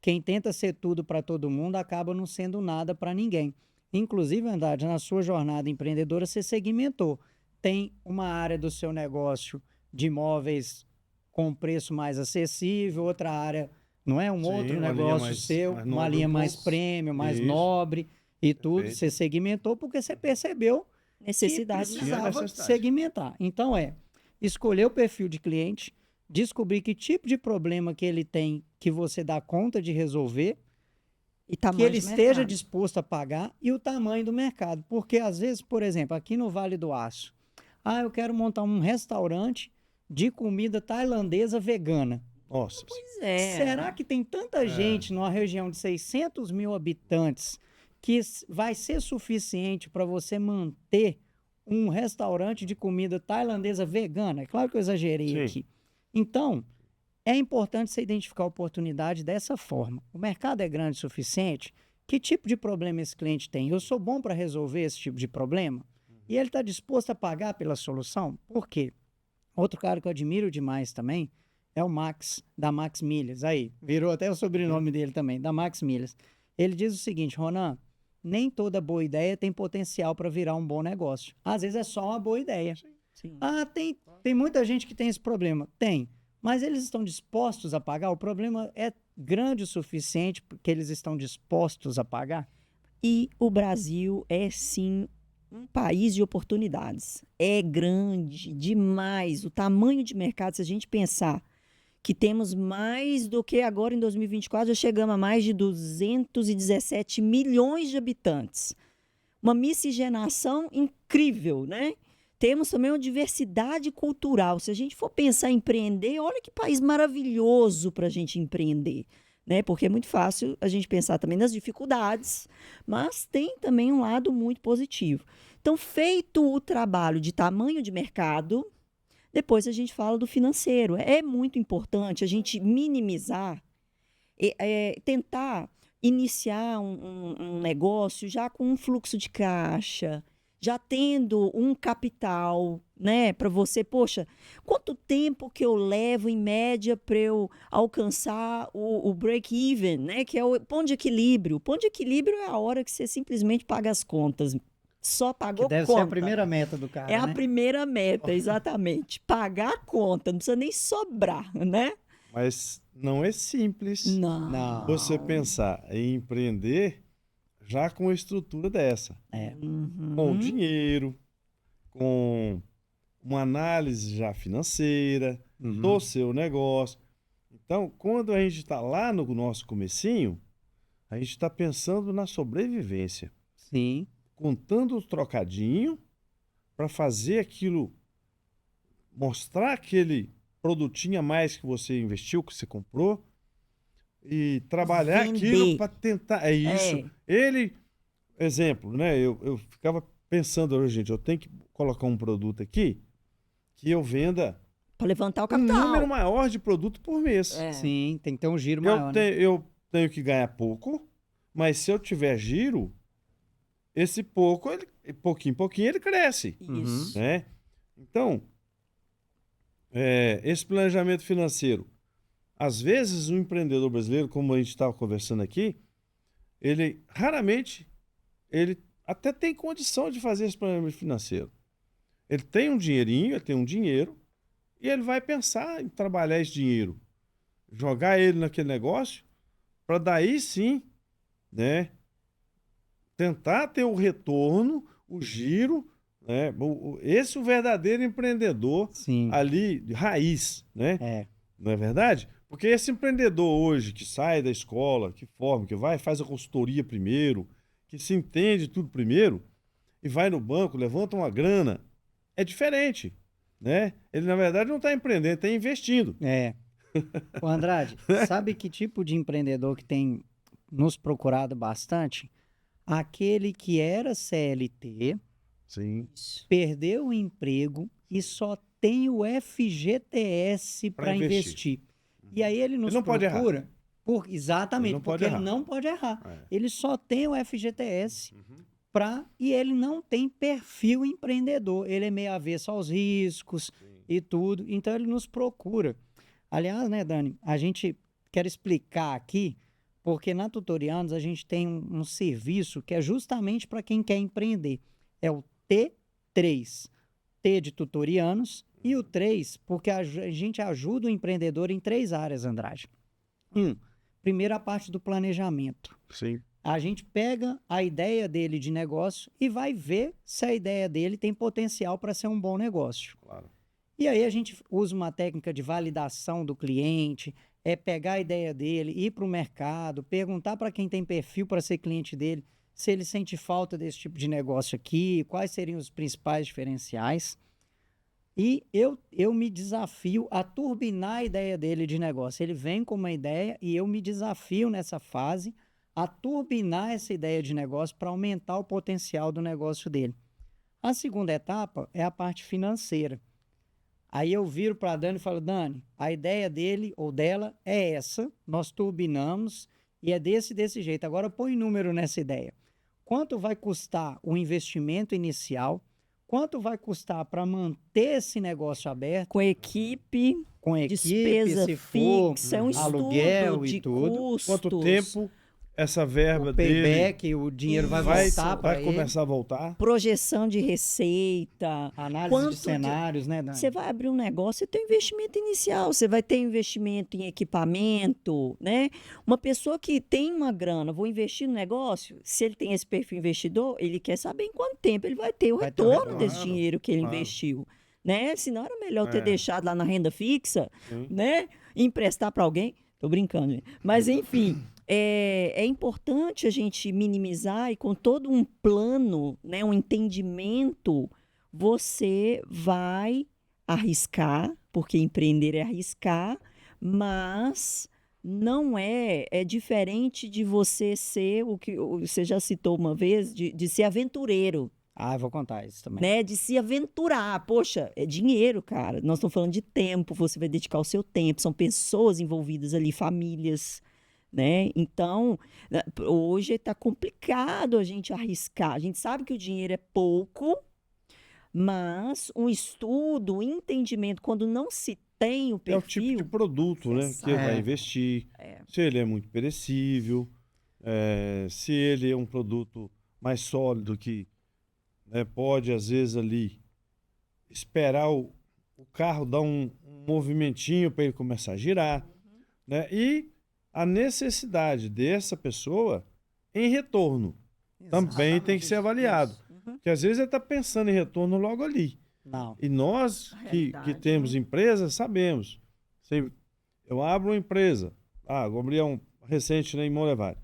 quem tenta ser tudo para todo mundo acaba não sendo nada para ninguém. Inclusive, Andrade, na sua jornada empreendedora, você segmentou. Tem uma área do seu negócio de imóveis com preço mais acessível, outra área, não é? Outro negócio seu, uma linha mais premium, mais nobre e tudo. Você segmentou porque você percebeu necessidade que precisava segmentar. Então, escolher o perfil de cliente, descobrir que tipo de problema que ele tem que você dá conta de resolver, e que ele esteja disposto a pagar, e o tamanho do mercado. Porque, às vezes, por exemplo, aqui no Vale do Aço, eu quero montar um restaurante de comida tailandesa vegana. Nossa. Pois é. Será que tem tanta gente numa região de 600 mil habitantes que vai ser suficiente para você manter um restaurante de comida tailandesa vegana? É claro que eu exagerei aqui. Então, é importante você identificar a oportunidade dessa forma. O mercado é grande o suficiente? Que tipo de problema esse cliente tem? Eu sou bom para resolver esse tipo de problema? E ele está disposto a pagar pela solução? Por quê? Outro cara que eu admiro demais também é o Max, da Max Milhas. Aí, virou até o sobrenome dele também, da Max Milhas. Ele diz o seguinte: Ronan, nem toda boa ideia tem potencial para virar um bom negócio. Às vezes é só uma boa ideia. Sim. Tem muita gente que tem esse problema. Tem. Mas eles estão dispostos a pagar? O problema é grande o suficiente porque eles estão dispostos a pagar? E o Brasil é, sim, um país de oportunidades. É grande demais. O tamanho de mercado, se a gente pensar que temos mais do que agora em 2024, já chegamos a mais de 217 milhões de habitantes. Uma miscigenação incrível, né? Temos também uma diversidade cultural. Se a gente for pensar em empreender, olha que país maravilhoso para a gente empreender, né? Porque é muito fácil a gente pensar também nas dificuldades, mas tem também um lado muito positivo. Então, feito o trabalho de tamanho de mercado, depois a gente fala do financeiro. É muito importante a gente minimizar, tentar iniciar um negócio já com um fluxo de caixa, já tendo um capital, né, para você, poxa, quanto tempo que eu levo em média para eu alcançar o break-even, né, que é o ponto de equilíbrio. O ponto de equilíbrio é a hora que você simplesmente paga as contas. Só pagou conta. Que deve ser a primeira meta do cara, né? A primeira meta, exatamente. Pagar a conta, não precisa nem sobrar, né? Mas não é simples você pensar em empreender já com a estrutura dessa. Com dinheiro, com uma análise já financeira do seu negócio. Então, quando a gente está lá no nosso comecinho, a gente está pensando na sobrevivência. Sim. Contando o trocadinho para fazer aquilo, mostrar aquele produtinho a mais que você investiu, que você comprou, e trabalhar aquilo para tentar. É isso. Exemplo, né? Eu ficava pensando, gente, eu tenho que colocar um produto aqui que eu venda para levantar o capital. Um número maior de produto por mês. Sim, tem que ter um giro maior. Eu tenho que ganhar pouco, mas se eu tiver giro, esse pouco, pouquinho em pouquinho, ele cresce. Isso. Né? Então, esse planejamento financeiro, às vezes o empreendedor brasileiro, como a gente estava conversando aqui, ele raramente, ele até tem condição de fazer esse planejamento financeiro. Ele tem um dinheirinho, ele tem um dinheiro, e ele vai pensar em trabalhar esse dinheiro, jogar ele naquele negócio, para daí sim, né, tentar ter o retorno, o giro, né? Esse é o verdadeiro empreendedor ali, de raiz, né? Não é verdade? Porque esse empreendedor hoje que sai da escola, que forma, que vai, faz a consultoria primeiro, que se entende tudo primeiro, e vai no banco, levanta uma grana, é diferente, né? Ele, na verdade, não está empreendendo, está investindo. Ô, Andrade, sabe que tipo de empreendedor que tem nos procurado bastante? Aquele que era CLT, perdeu o emprego e só tem o FGTS para investir. E aí ele nos procura. Exatamente, porque ele não pode errar. Ele só tem o FGTS e ele não tem perfil empreendedor. Ele é meio avesso aos riscos e tudo. Então ele nos procura. Aliás, né, Dani, a gente quer explicar aqui, porque na Tutorianos a gente tem um serviço que é justamente para quem quer empreender. É o T3. T de Tutorianos e o 3, porque a gente ajuda o empreendedor em 3 áreas, Andrade. Primeiro, a parte do planejamento. A gente pega a ideia dele de negócio e vai ver se a ideia dele tem potencial para ser um bom negócio. E aí a gente usa uma técnica de validação do cliente, pegar a ideia dele, ir para o mercado, perguntar para quem tem perfil para ser cliente dele, se ele sente falta desse tipo de negócio aqui, quais seriam os principais diferenciais. E eu me desafio a turbinar a ideia dele de negócio. Ele vem com uma ideia e eu me desafio nessa fase a turbinar essa ideia de negócio para aumentar o potencial do negócio dele. A segunda etapa é a parte financeira. Aí eu viro para a Dani e falo, Dani, a ideia dele ou dela é essa, nós turbinamos e é desse jeito. Agora põe número nessa ideia. Quanto vai custar o investimento inicial? Quanto vai custar para manter esse negócio aberto? Com equipe, despesa fixa, um aluguel estudo de e tudo. custos. Quanto tempo essa verba payback, dele o dinheiro vai voltar para ele. Vai começar a voltar. Projeção de receita. Análise de cenários, né, Dani? Você vai abrir um negócio, você tem um investimento inicial, você vai ter investimento em equipamento, né? Uma pessoa que tem uma grana, vou investir no negócio, se ele tem esse perfil investidor, ele quer saber em quanto tempo ele vai ter o retorno desse dinheiro que ele investiu, né? Senão era melhor ter deixado lá na renda fixa, né? E emprestar para alguém. Tô brincando, gente. Mas enfim... É importante a gente minimizar e com todo um plano, né, um entendimento, você vai arriscar, porque empreender é arriscar, mas não é diferente de você ser o que você já citou uma vez, de ser aventureiro. Eu vou contar isso também. Né, de se aventurar. Poxa, é dinheiro, cara. Nós estamos falando de tempo, você vai dedicar o seu tempo, são pessoas envolvidas ali, famílias, né? Então, hoje está complicado a gente arriscar. A gente sabe que o dinheiro é pouco, mas um estudo, um entendimento, quando não se tem o perfil... É o tipo de produto, né, que vai investir, se ele é muito perecível, se ele é um produto mais sólido que, né, pode, às vezes, ali esperar o carro dar um movimentinho para ele começar a girar, né? E a necessidade dessa pessoa em retorno também tem que ser avaliado. Porque às vezes ele está pensando em retorno logo ali. Não. E nós que temos empresas sabemos. Eu abro uma empresa, vou abrir um recente, né, em Monlevade.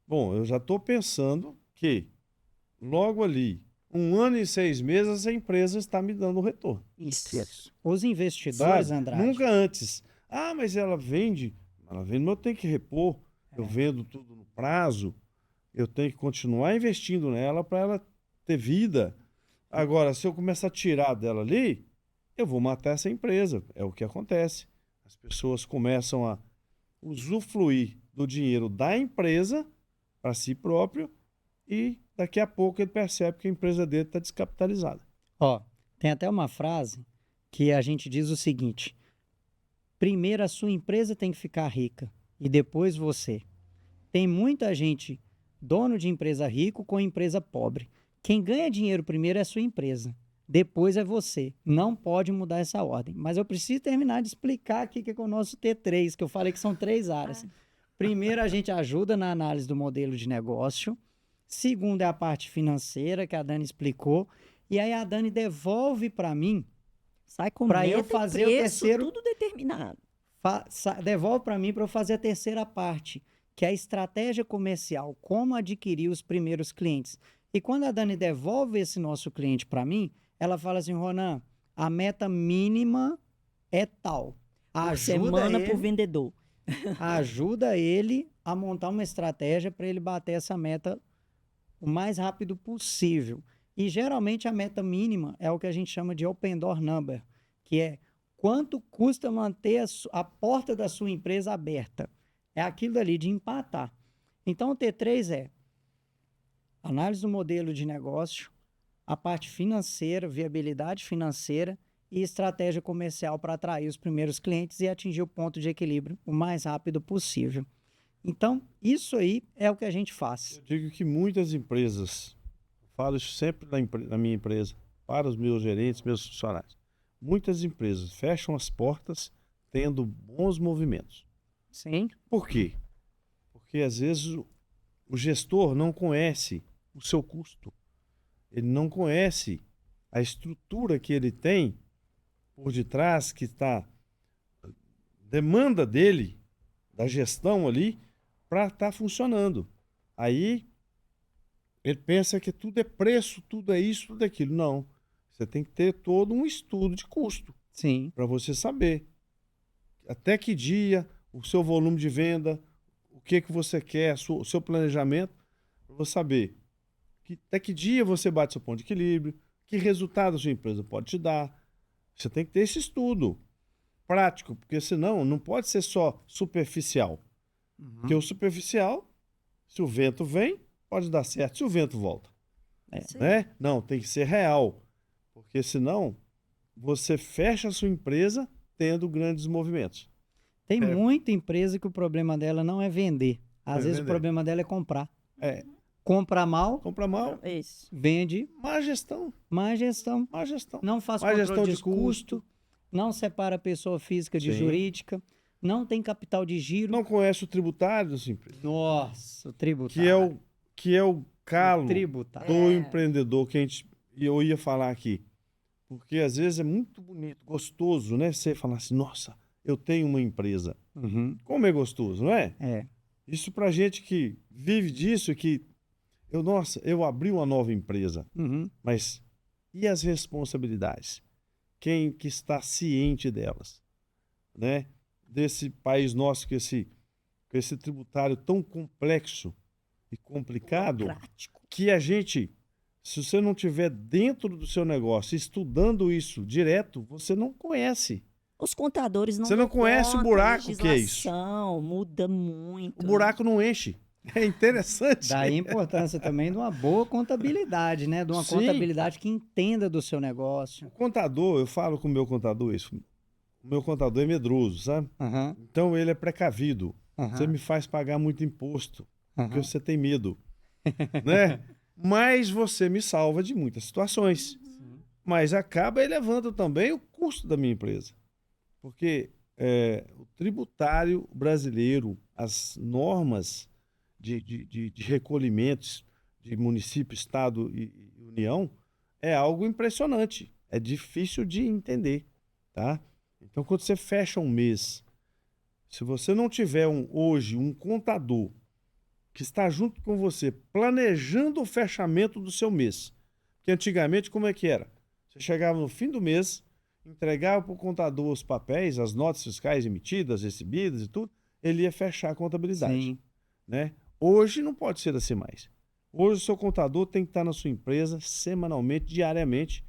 Bom, eu já estou pensando que logo ali, 1 ano e 6 meses, a empresa está me dando um retorno. Isso. Os investidores, Andrade... Nunca antes. Mas ela vende, mas eu tenho que repor, eu vendo tudo no prazo, eu tenho que continuar investindo nela para ela ter vida. Agora, se eu começar a tirar dela ali, eu vou matar essa empresa. É o que acontece. As pessoas começam a usufruir do dinheiro da empresa para si próprio e daqui a pouco ele percebe que a empresa dele está descapitalizada. Tem até uma frase que a gente diz o seguinte: primeiro a sua empresa tem que ficar rica e depois você. Tem muita gente, dono de empresa rico com empresa pobre. Quem ganha dinheiro primeiro é a sua empresa, depois é você. Não pode mudar essa ordem. Mas eu preciso terminar de explicar aqui o que é o nosso T3, que eu falei que são 3 áreas. Primeiro, a gente ajuda na análise do modelo de negócio. Segundo, é a parte financeira, que a Dani explicou. E aí a Dani devolve para mim, sai com para eu fazer preço, o terceiro... tudo determinado. Devolve para mim para eu fazer a terceira parte, que é a estratégia comercial, como adquirir os primeiros clientes. E quando a Dani devolve esse nosso cliente para mim, ela fala assim: Ronan, a meta mínima é tal. Semana por vendedor. Ajuda ele a montar uma estratégia para ele bater essa meta o mais rápido possível. E geralmente a meta mínima é o que a gente chama de open door number, que é quanto custa manter a porta da sua empresa aberta. É aquilo ali de empatar. Então o T3 é análise do modelo de negócio, a parte financeira, viabilidade financeira e estratégia comercial para atrair os primeiros clientes e atingir o ponto de equilíbrio o mais rápido possível. Então, isso aí é o que a gente faz. Eu digo que muitas empresas, falo isso sempre na minha empresa, para os meus gerentes, meus funcionários, muitas empresas fecham as portas tendo bons movimentos. Sim. Por quê? Porque às vezes o gestor não conhece o seu custo. Ele não conhece a estrutura que ele tem por detrás, que está demanda dele, da gestão ali, para estar funcionando. Aí ele pensa que tudo é preço, tudo é isso, tudo é aquilo. Não. Você tem que ter todo um estudo de custo. Sim. Para você saber até que dia, o seu volume de venda, o que você quer, o seu planejamento, para você saber até que dia você bate seu ponto de equilíbrio, que resultado a sua empresa pode te dar. Você tem que ter esse estudo prático, porque senão não pode ser só superficial. Porque o superficial, se o vento vem, pode dar certo, se o vento volta. Né? Não, tem que ser real. Porque senão você fecha a sua empresa tendo grandes movimentos. Tem muita empresa que o problema dela não é vender. Às vezes o problema dela é comprar. Compra mal. Isso. Vende. Má gestão. Não faz controle de custo. Não separa a pessoa física de jurídica. Não tem capital de giro. Não conhece o tributário dessa empresa. Nossa, o tributário. Que é o calo do empreendedor que eu ia falar aqui. Porque às vezes é muito bonito, gostoso, né? Você falar assim, nossa, eu tenho uma empresa. Como é gostoso, não é? Isso pra gente que vive disso, eu abri uma nova empresa. Mas e as responsabilidades? Quem que está ciente delas? Né? Desse país nosso, com esse tributário tão complexo e complicado, que a gente, se você não tiver dentro do seu negócio, estudando isso direto, você não conhece. Os contadores não. Você não conhece o buraco que é isso. Muda muito. O buraco não enche. É interessante. Daí a importância também de uma boa contabilidade, né? De uma contabilidade que entenda do seu negócio. O contador, eu falo com o meu contador isso. O meu contador é medroso, sabe? Então ele é precavido. Você me faz pagar muito imposto, porque você tem medo, né? Mas você me salva de muitas situações. Mas acaba elevando também o custo da minha empresa. Porque o tributário brasileiro, as normas de recolhimentos de município, estado e União, é algo impressionante. É difícil de entender, tá? Então, quando você fecha um mês, se você não tiver hoje um contador que está junto com você planejando o fechamento do seu mês, porque antigamente como é que era? Você chegava no fim do mês, entregava para o contador os papéis, as notas fiscais emitidas, recebidas e tudo, ele ia fechar a contabilidade, né? Hoje não pode ser assim mais. Hoje o seu contador tem que estar na sua empresa semanalmente, diariamente,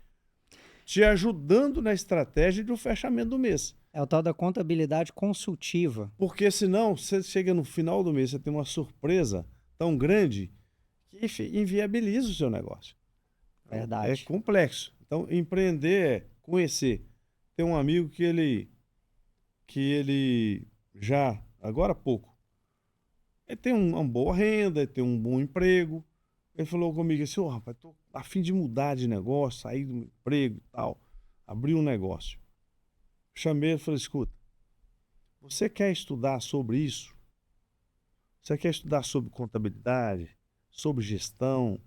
te ajudando na estratégia do fechamento do mês. É o tal da contabilidade consultiva. Porque senão, você chega no final do mês, você tem uma surpresa tão grande que inviabiliza o seu negócio. Verdade. É complexo. Então, empreender é conhecer. Tem um amigo que ele já, agora há pouco, ele tem uma boa renda, ele tem um bom emprego. Ele falou comigo assim, rapaz, tô a fim de mudar de negócio, sair do meu emprego e tal, abrir um negócio. Chamei ele e falei, escuta, você quer estudar sobre isso? Você quer estudar sobre contabilidade, sobre gestão,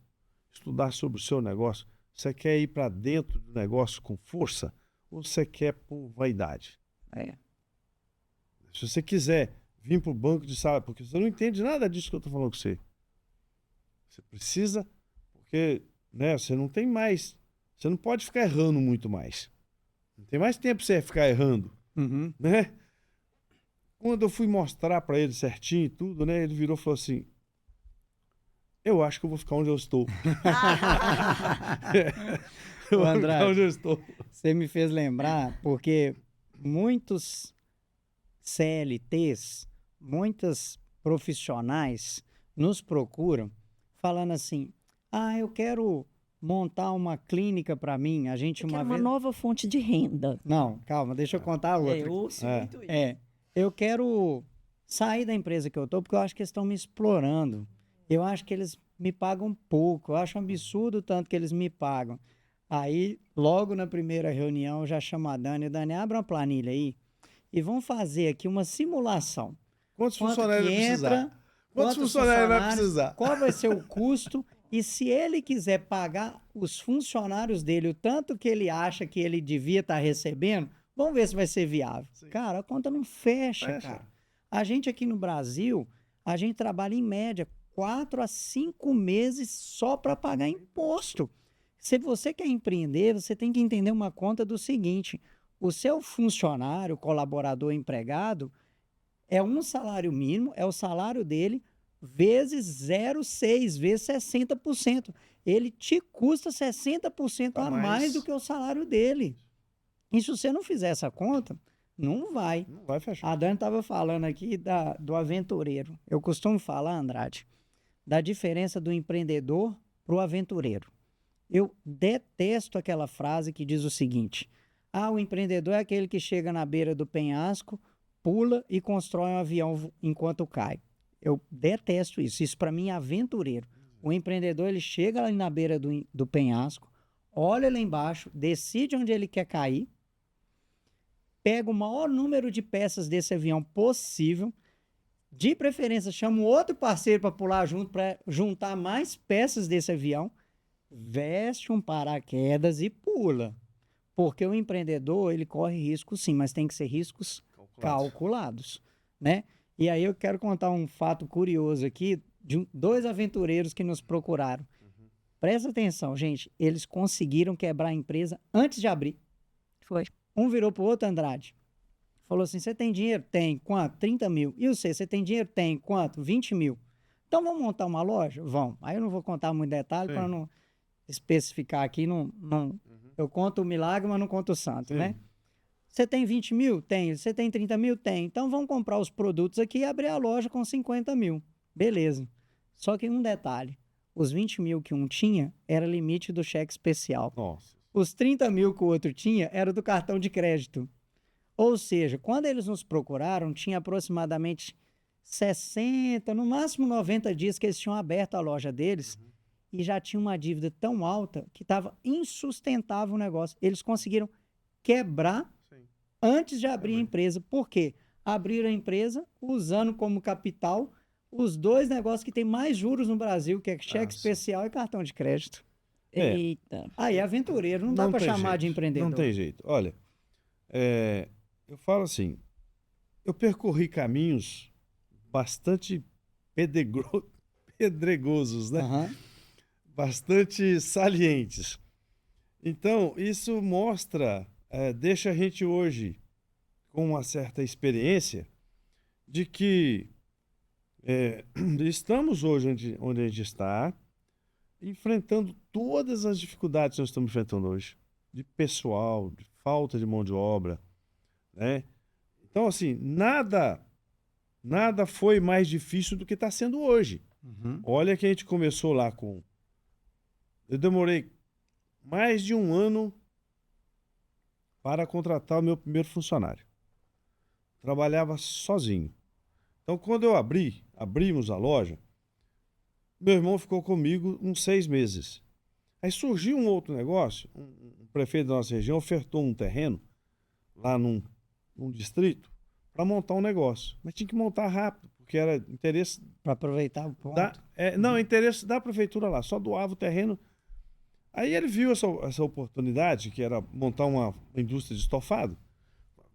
estudar sobre o seu negócio? Você quer ir para dentro do negócio com força ou você quer por vaidade? Se você quiser vir para o banco de salário, porque você não entende nada disso que eu estou falando com você. Você precisa, porque você não tem mais, você não pode ficar errando muito mais. Não tem mais tempo para você ficar errando, né? Quando eu fui mostrar para ele certinho e tudo, né? Ele virou e falou assim, eu acho que eu vou ficar onde eu estou. Eu vou ficar onde eu estou. Você me fez lembrar, porque muitos CLTs, muitos profissionais nos procuram falando assim, eu quero montar uma clínica para mim. A gente uma nova fonte de renda. Não, calma, deixa eu contar outra. Eu ouço muito isso. Eu quero sair da empresa que eu tô porque eu acho que eles estão me explorando. Eu acho que eles me pagam pouco. Eu acho um absurdo o tanto que eles me pagam. Aí, logo na primeira reunião, eu já chamo a Dani. Dani, abre uma planilha aí e vamos fazer aqui uma simulação. Quantos funcionários vai precisar? Quantos funcionários vai precisar? Qual vai ser o custo? E se ele quiser pagar os funcionários dele o tanto que ele acha que ele devia estar recebendo, vamos ver se vai ser viável. Sim. Cara, a conta não fecha, cara. A gente aqui no Brasil, a gente trabalha em média 4 a 5 meses só para pagar imposto. Se você quer empreender, você tem que entender uma conta do seguinte, o seu funcionário, colaborador, empregado, é um salário mínimo, é o salário dele, vezes 0,6, vezes 60%. Ele te custa 60% a mais do que o salário dele. E se você não fizer essa conta, não vai. Não vai fechar. A Dani estava falando aqui do aventureiro. Eu costumo falar, Andrade, da diferença do empreendedor para o aventureiro. Eu detesto aquela frase que diz o seguinte, o empreendedor é aquele que chega na beira do penhasco, pula e constrói um avião enquanto cai. Eu detesto isso. Isso para mim é aventureiro. O empreendedor, ele chega ali na beira do penhasco, olha lá embaixo, decide onde ele quer cair, pega o maior número de peças desse avião possível, de preferência chama um outro parceiro para pular junto, para juntar mais peças desse avião, veste um paraquedas e pula. Porque o empreendedor, ele corre riscos sim, mas tem que ser riscos calculados, né? E aí eu quero contar um fato curioso aqui de 2 aventureiros que nos procuraram. Presta atenção, gente. Eles conseguiram quebrar a empresa antes de abrir. Foi. Um virou pro outro, Andrade. Falou assim, você tem dinheiro? Tem. Quanto? 30 mil. E você tem dinheiro? Tem. Quanto? 20 mil. Então vamos montar uma loja? Vamos. Aí eu não vou contar muito detalhe para não especificar aqui. Eu conto o milagre, mas não conto o santo, né? Você tem 20 mil? Tem. Você tem 30 mil? Tem. Então vamos comprar os produtos aqui e abrir a loja com 50 mil. Beleza. Só que um detalhe. Os 20 mil que um tinha era limite do cheque especial. Nossa. Os 30 mil que o outro tinha era do cartão de crédito. Ou seja, quando eles nos procuraram, tinha aproximadamente 60, no máximo 90 dias que eles tinham aberto a loja deles e já tinha uma dívida tão alta que estava insustentável o negócio. Eles conseguiram quebrar antes de abrir a empresa. Por quê? Abriram a empresa usando como capital os dois negócios que têm mais juros no Brasil, que é cheque especial e cartão de crédito. Eita. Aí é aventureiro, não dá para chamar de empreendedor. Não tem jeito. Olha, eu falo assim, eu percorri caminhos bastante pedregosos, né? Uhum. Bastante salientes. Então, isso mostra, deixa a gente hoje com uma certa experiência de que estamos hoje onde a gente está, enfrentando todas as dificuldades que nós estamos enfrentando hoje, de pessoal, de falta de mão de obra, né? Então, assim, nada foi mais difícil do que está sendo hoje. Uhum. Olha que a gente começou lá eu demorei mais de 1 ano para contratar o meu primeiro funcionário. Trabalhava sozinho. Então, quando eu abrimos a loja, meu irmão ficou comigo uns 6 meses. Aí surgiu um outro negócio, um prefeito da nossa região ofertou um terreno lá num distrito para montar um negócio. Mas tinha que montar rápido, porque era interesse... Para aproveitar o ponto. Interesse da prefeitura lá, só doava o terreno. Aí ele viu essa oportunidade, que era montar uma indústria de estofado.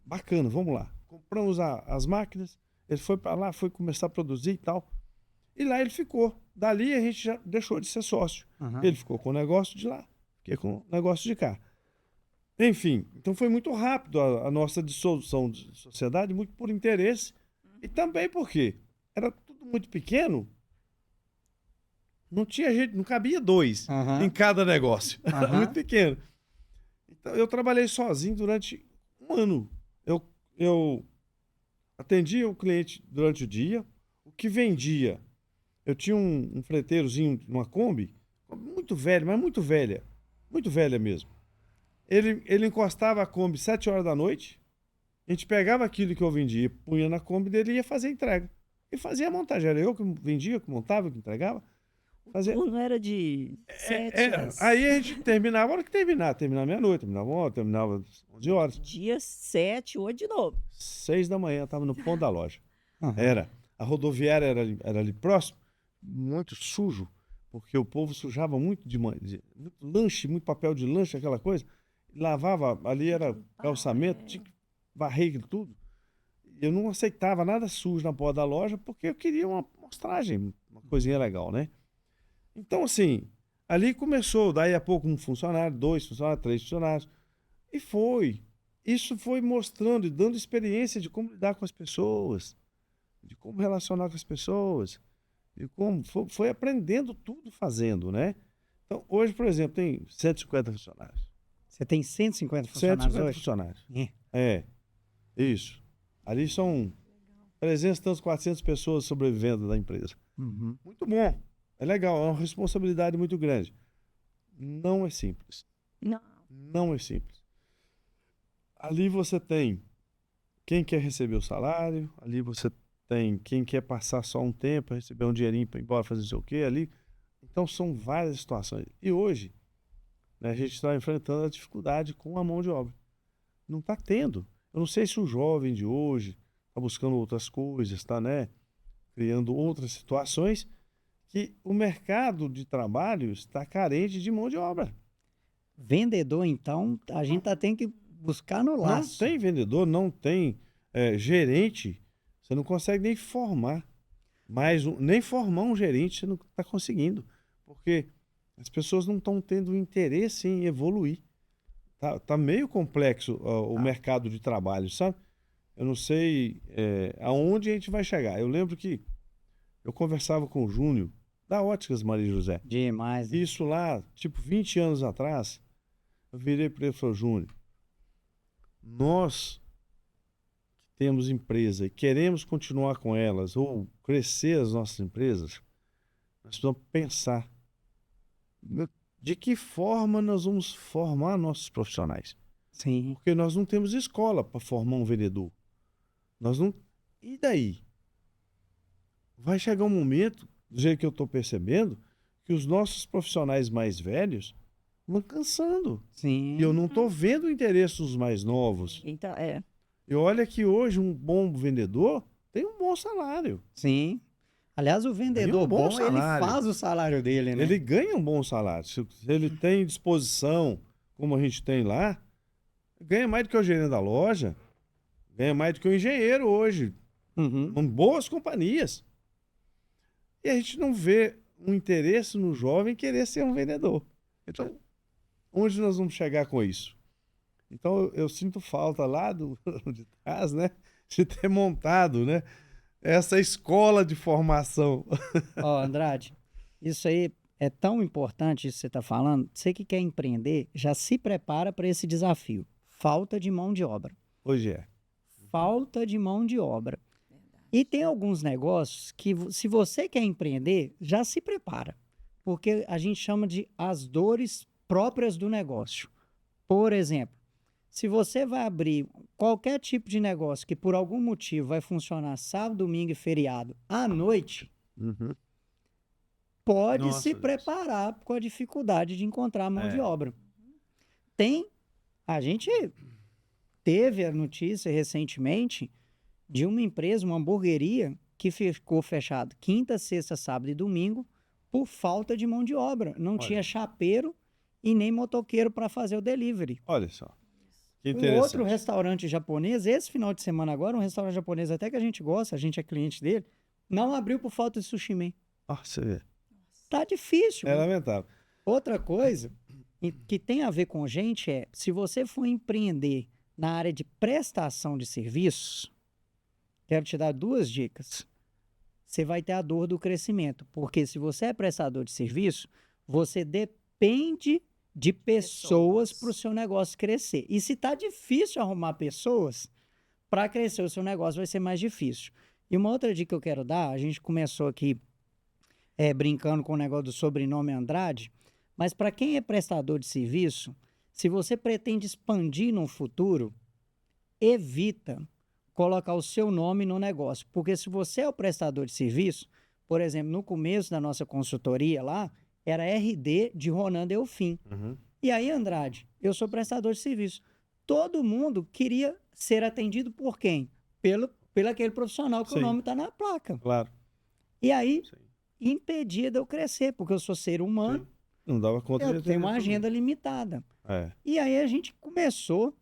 Bacana, vamos lá. Compramos as máquinas, ele foi para lá, foi começar a produzir e tal. E lá ele ficou. Dali a gente já deixou de ser sócio. Uhum. Ele ficou com o negócio de lá, fiquei com o negócio de cá. Enfim, então foi muito rápido a nossa dissolução de sociedade, muito por interesse. E também porque era tudo muito pequeno, não tinha gente, não cabia 2 em cada negócio. Era muito pequeno. Então eu trabalhei sozinho durante 1 ano. Eu atendia o cliente durante o dia, o que vendia. Eu tinha um freteirozinho, uma Kombi, muito velha, mas muito velha mesmo. Ele encostava a Kombi 7 horas da noite, a gente pegava aquilo que eu vendia, punha na Kombi dele e ia fazer a entrega. E fazia a montagem, era eu que vendia, que montava, que entregava. Fazia... Não era de 7 Aí a gente terminava a hora que terminava meia-noite, terminava 11, terminava 11 horas. Dia 7, 8 de novo. 6 da manhã, estava no ponto da loja. Era. A rodoviária era ali próximo, muito sujo, porque o povo sujava muito muito lanche, muito papel de lanche, aquela coisa. Lavava, ali era calçamento, tinha que varrer aquilo tudo. Eu não aceitava nada sujo na porta da loja, porque eu queria uma mostragem, uma coisinha legal, né? Então, assim, ali começou, daí a pouco 1 funcionário, 2 funcionários, 3 funcionários. E foi. Isso foi mostrando e dando experiência de como lidar com as pessoas, de como relacionar com as pessoas, de como foi aprendendo tudo fazendo, né? Então, hoje, por exemplo, tem 150 funcionários. Você tem 150 funcionários 150 hoje? funcionários. Isso. Ali são 300, tantos, 400 pessoas sobrevivendo da empresa. Uhum. Muito bom. É legal, é uma responsabilidade muito grande. Não é simples. Não é simples. Ali você tem quem quer receber o salário, ali você tem quem quer passar só um tempo, receber um dinheirinho para ir embora fazer não sei o quê ali. Então são várias situações. E hoje, né, a gente está enfrentando a dificuldade com a mão de obra. Não está tendo. Eu não sei se o jovem de hoje está buscando outras coisas, está, né, criando outras situações, que o mercado de trabalho está carente de mão de obra. Vendedor, então, a gente tem que buscar no laço. Não tem vendedor, não tem gerente, você não consegue nem formar. Nem formar um gerente você não está conseguindo, porque as pessoas não estão tendo interesse em evoluir. Tá meio complexo o mercado de trabalho, sabe? Eu não sei aonde a gente vai chegar. Eu lembro que eu conversava com o Júnior, da Óticas Maria José. Demais. Né? Isso lá, tipo, 20 anos atrás, eu virei para ele e falei, Júnior, nós que temos empresa e queremos continuar com elas ou crescer as nossas empresas, nós precisamos pensar de que forma nós vamos formar nossos profissionais. Sim. Porque nós não temos escola para formar um vendedor. Nós não... E daí? Vai chegar um momento, do jeito que eu estou percebendo, que os nossos profissionais mais velhos vão cansando. Sim. E eu não estou vendo o interesse dos mais novos. Então, E olha que hoje um bom vendedor tem um bom salário. Sim. Aliás, o vendedor bom, ele faz o salário dele, né? Ele ganha um bom salário. Se ele tem disposição, como a gente tem lá, ganha mais do que o gerente da loja, ganha mais do que o engenheiro hoje, com boas companhias. E a gente não vê um interesse no jovem querer ser um vendedor. Então, onde nós vamos chegar com isso? Então, eu sinto falta lá de trás, né? De ter montado, né? Essa escola de formação. Andrade, isso aí é tão importante isso que você está falando. Você que quer empreender, já se prepara para esse desafio. Falta de mão de obra. Hoje é. Falta de mão de obra. E tem alguns negócios que, se você quer empreender, já se prepara. Porque a gente chama de as dores próprias do negócio. Por exemplo, se você vai abrir qualquer tipo de negócio que por algum motivo vai funcionar sábado, domingo e feriado à noite, pode se preparar com a dificuldade de encontrar mão de obra. A gente teve a notícia recentemente de uma empresa, uma hamburgueria, que ficou fechado quinta, sexta, sábado e domingo por falta de mão de obra. Não tinha chapeiro e nem motoqueiro para fazer o delivery. Olha só. Um outro restaurante japonês, esse final de semana agora, um restaurante japonês até que a gente gosta, a gente é cliente dele, não abriu por falta de sushi man. Você vê. Tá difícil. É lamentável. Outra coisa que tem a ver com gente é, se você for empreender na área de prestação de serviços, quero te dar 2 dicas. Você vai ter a dor do crescimento, porque se você é prestador de serviço, você depende de pessoas para o seu negócio crescer. E se está difícil arrumar pessoas, para crescer o seu negócio vai ser mais difícil. E uma outra dica que eu quero dar, a gente começou aqui brincando com o negócio do sobrenome Andrade, mas para quem é prestador de serviço, se você pretende expandir no futuro, evita colocar o seu nome no negócio. Porque se você é o prestador de serviço, por exemplo, no começo da nossa consultoria lá, era RD de Ronan Delfim. E aí, Andrade, eu sou prestador de serviço. Todo mundo queria ser atendido por quem? Pelo aquele profissional que o nome está na placa. Claro. E aí, impedia de eu crescer, porque eu sou ser humano. Não dava conta eu tenho uma agenda limitada. E aí a gente começou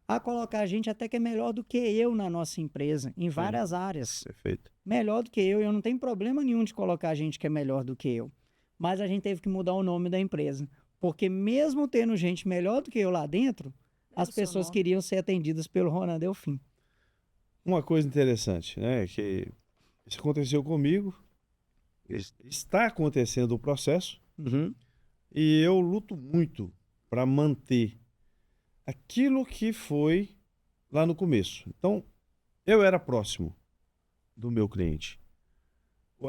a colocar gente até que é melhor do que eu na nossa empresa, em várias áreas. Perfeito. Melhor do que eu não tenho problema nenhum de colocar gente que é melhor do que eu. Mas a gente teve que mudar o nome da empresa. Porque mesmo tendo gente melhor do que eu lá dentro, as pessoas queriam ser atendidas pelo Ronan Delfim. Uma coisa interessante, né? Que isso aconteceu comigo, está acontecendo o processo, e eu luto muito para manter aquilo que foi lá no começo. Então, eu era próximo do meu cliente.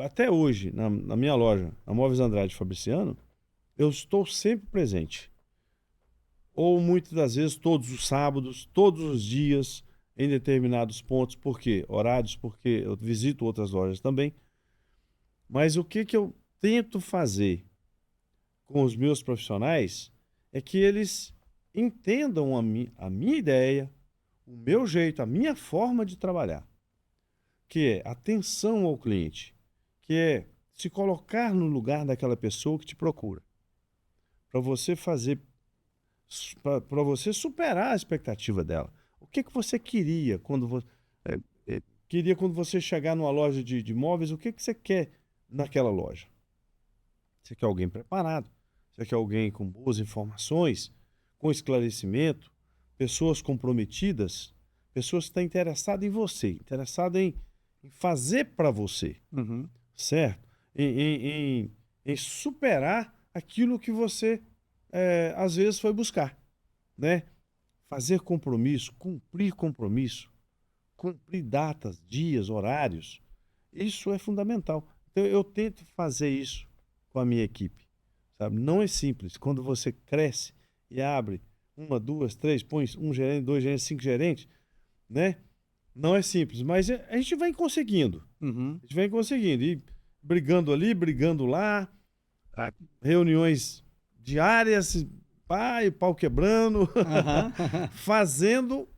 Até hoje, na minha loja, a Móveis Andrade Fabriciano, eu estou sempre presente. Ou muitas das vezes, todos os sábados, todos os dias, em determinados pontos. Por quê? Horários, porque eu visito outras lojas também. Mas o que eu tento fazer com os meus profissionais é que eles entendam a minha ideia, o meu jeito, a minha forma de trabalhar. Que é atenção ao cliente. Que é se colocar no lugar daquela pessoa que te procura. Para você para você superar a expectativa dela. O que você queria quando você chegar numa loja de móveis? O que você quer naquela loja? Você quer alguém preparado? Você quer alguém com boas informações, com esclarecimento, pessoas comprometidas, pessoas que estão interessadas em você, interessadas em fazer para você, certo? Em superar aquilo que você às vezes foi buscar, né? fazer compromisso, cumprir datas, dias, horários, isso é fundamental. Então, eu tento fazer isso com a minha equipe, sabe? Não é simples. Quando você cresce e abre 1, 2, 3, põe 1 gerente, 2 gerentes, 5 gerentes, né? Não é simples, mas a gente vai conseguindo. A gente vai conseguindo. E brigando ali, brigando lá, reuniões diárias, pau quebrando, fazendo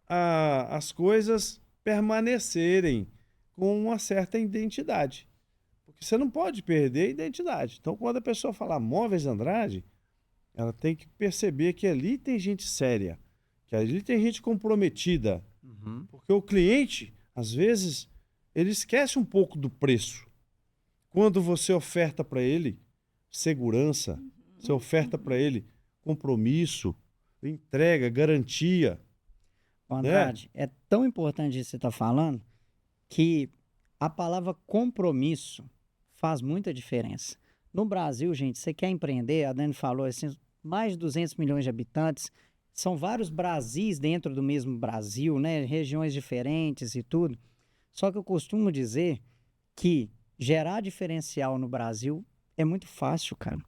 as coisas permanecerem com uma certa identidade. Porque você não pode perder a identidade. Então, quando a pessoa falar Móveis Andrade, ela tem que perceber que ali tem gente séria, que ali tem gente comprometida. Porque o cliente, às vezes, ele esquece um pouco do preço. Quando você oferta para ele segurança, você oferta para ele compromisso, entrega, garantia. Andrade, é tão importante isso que você está falando que a palavra compromisso faz muita diferença. No Brasil, gente, você quer empreender, a Dani falou assim, mais de 200 milhões de habitantes, são vários Brasis dentro do mesmo Brasil, né? Regiões diferentes e tudo. Só que eu costumo dizer que gerar diferencial no Brasil é muito fácil, cara.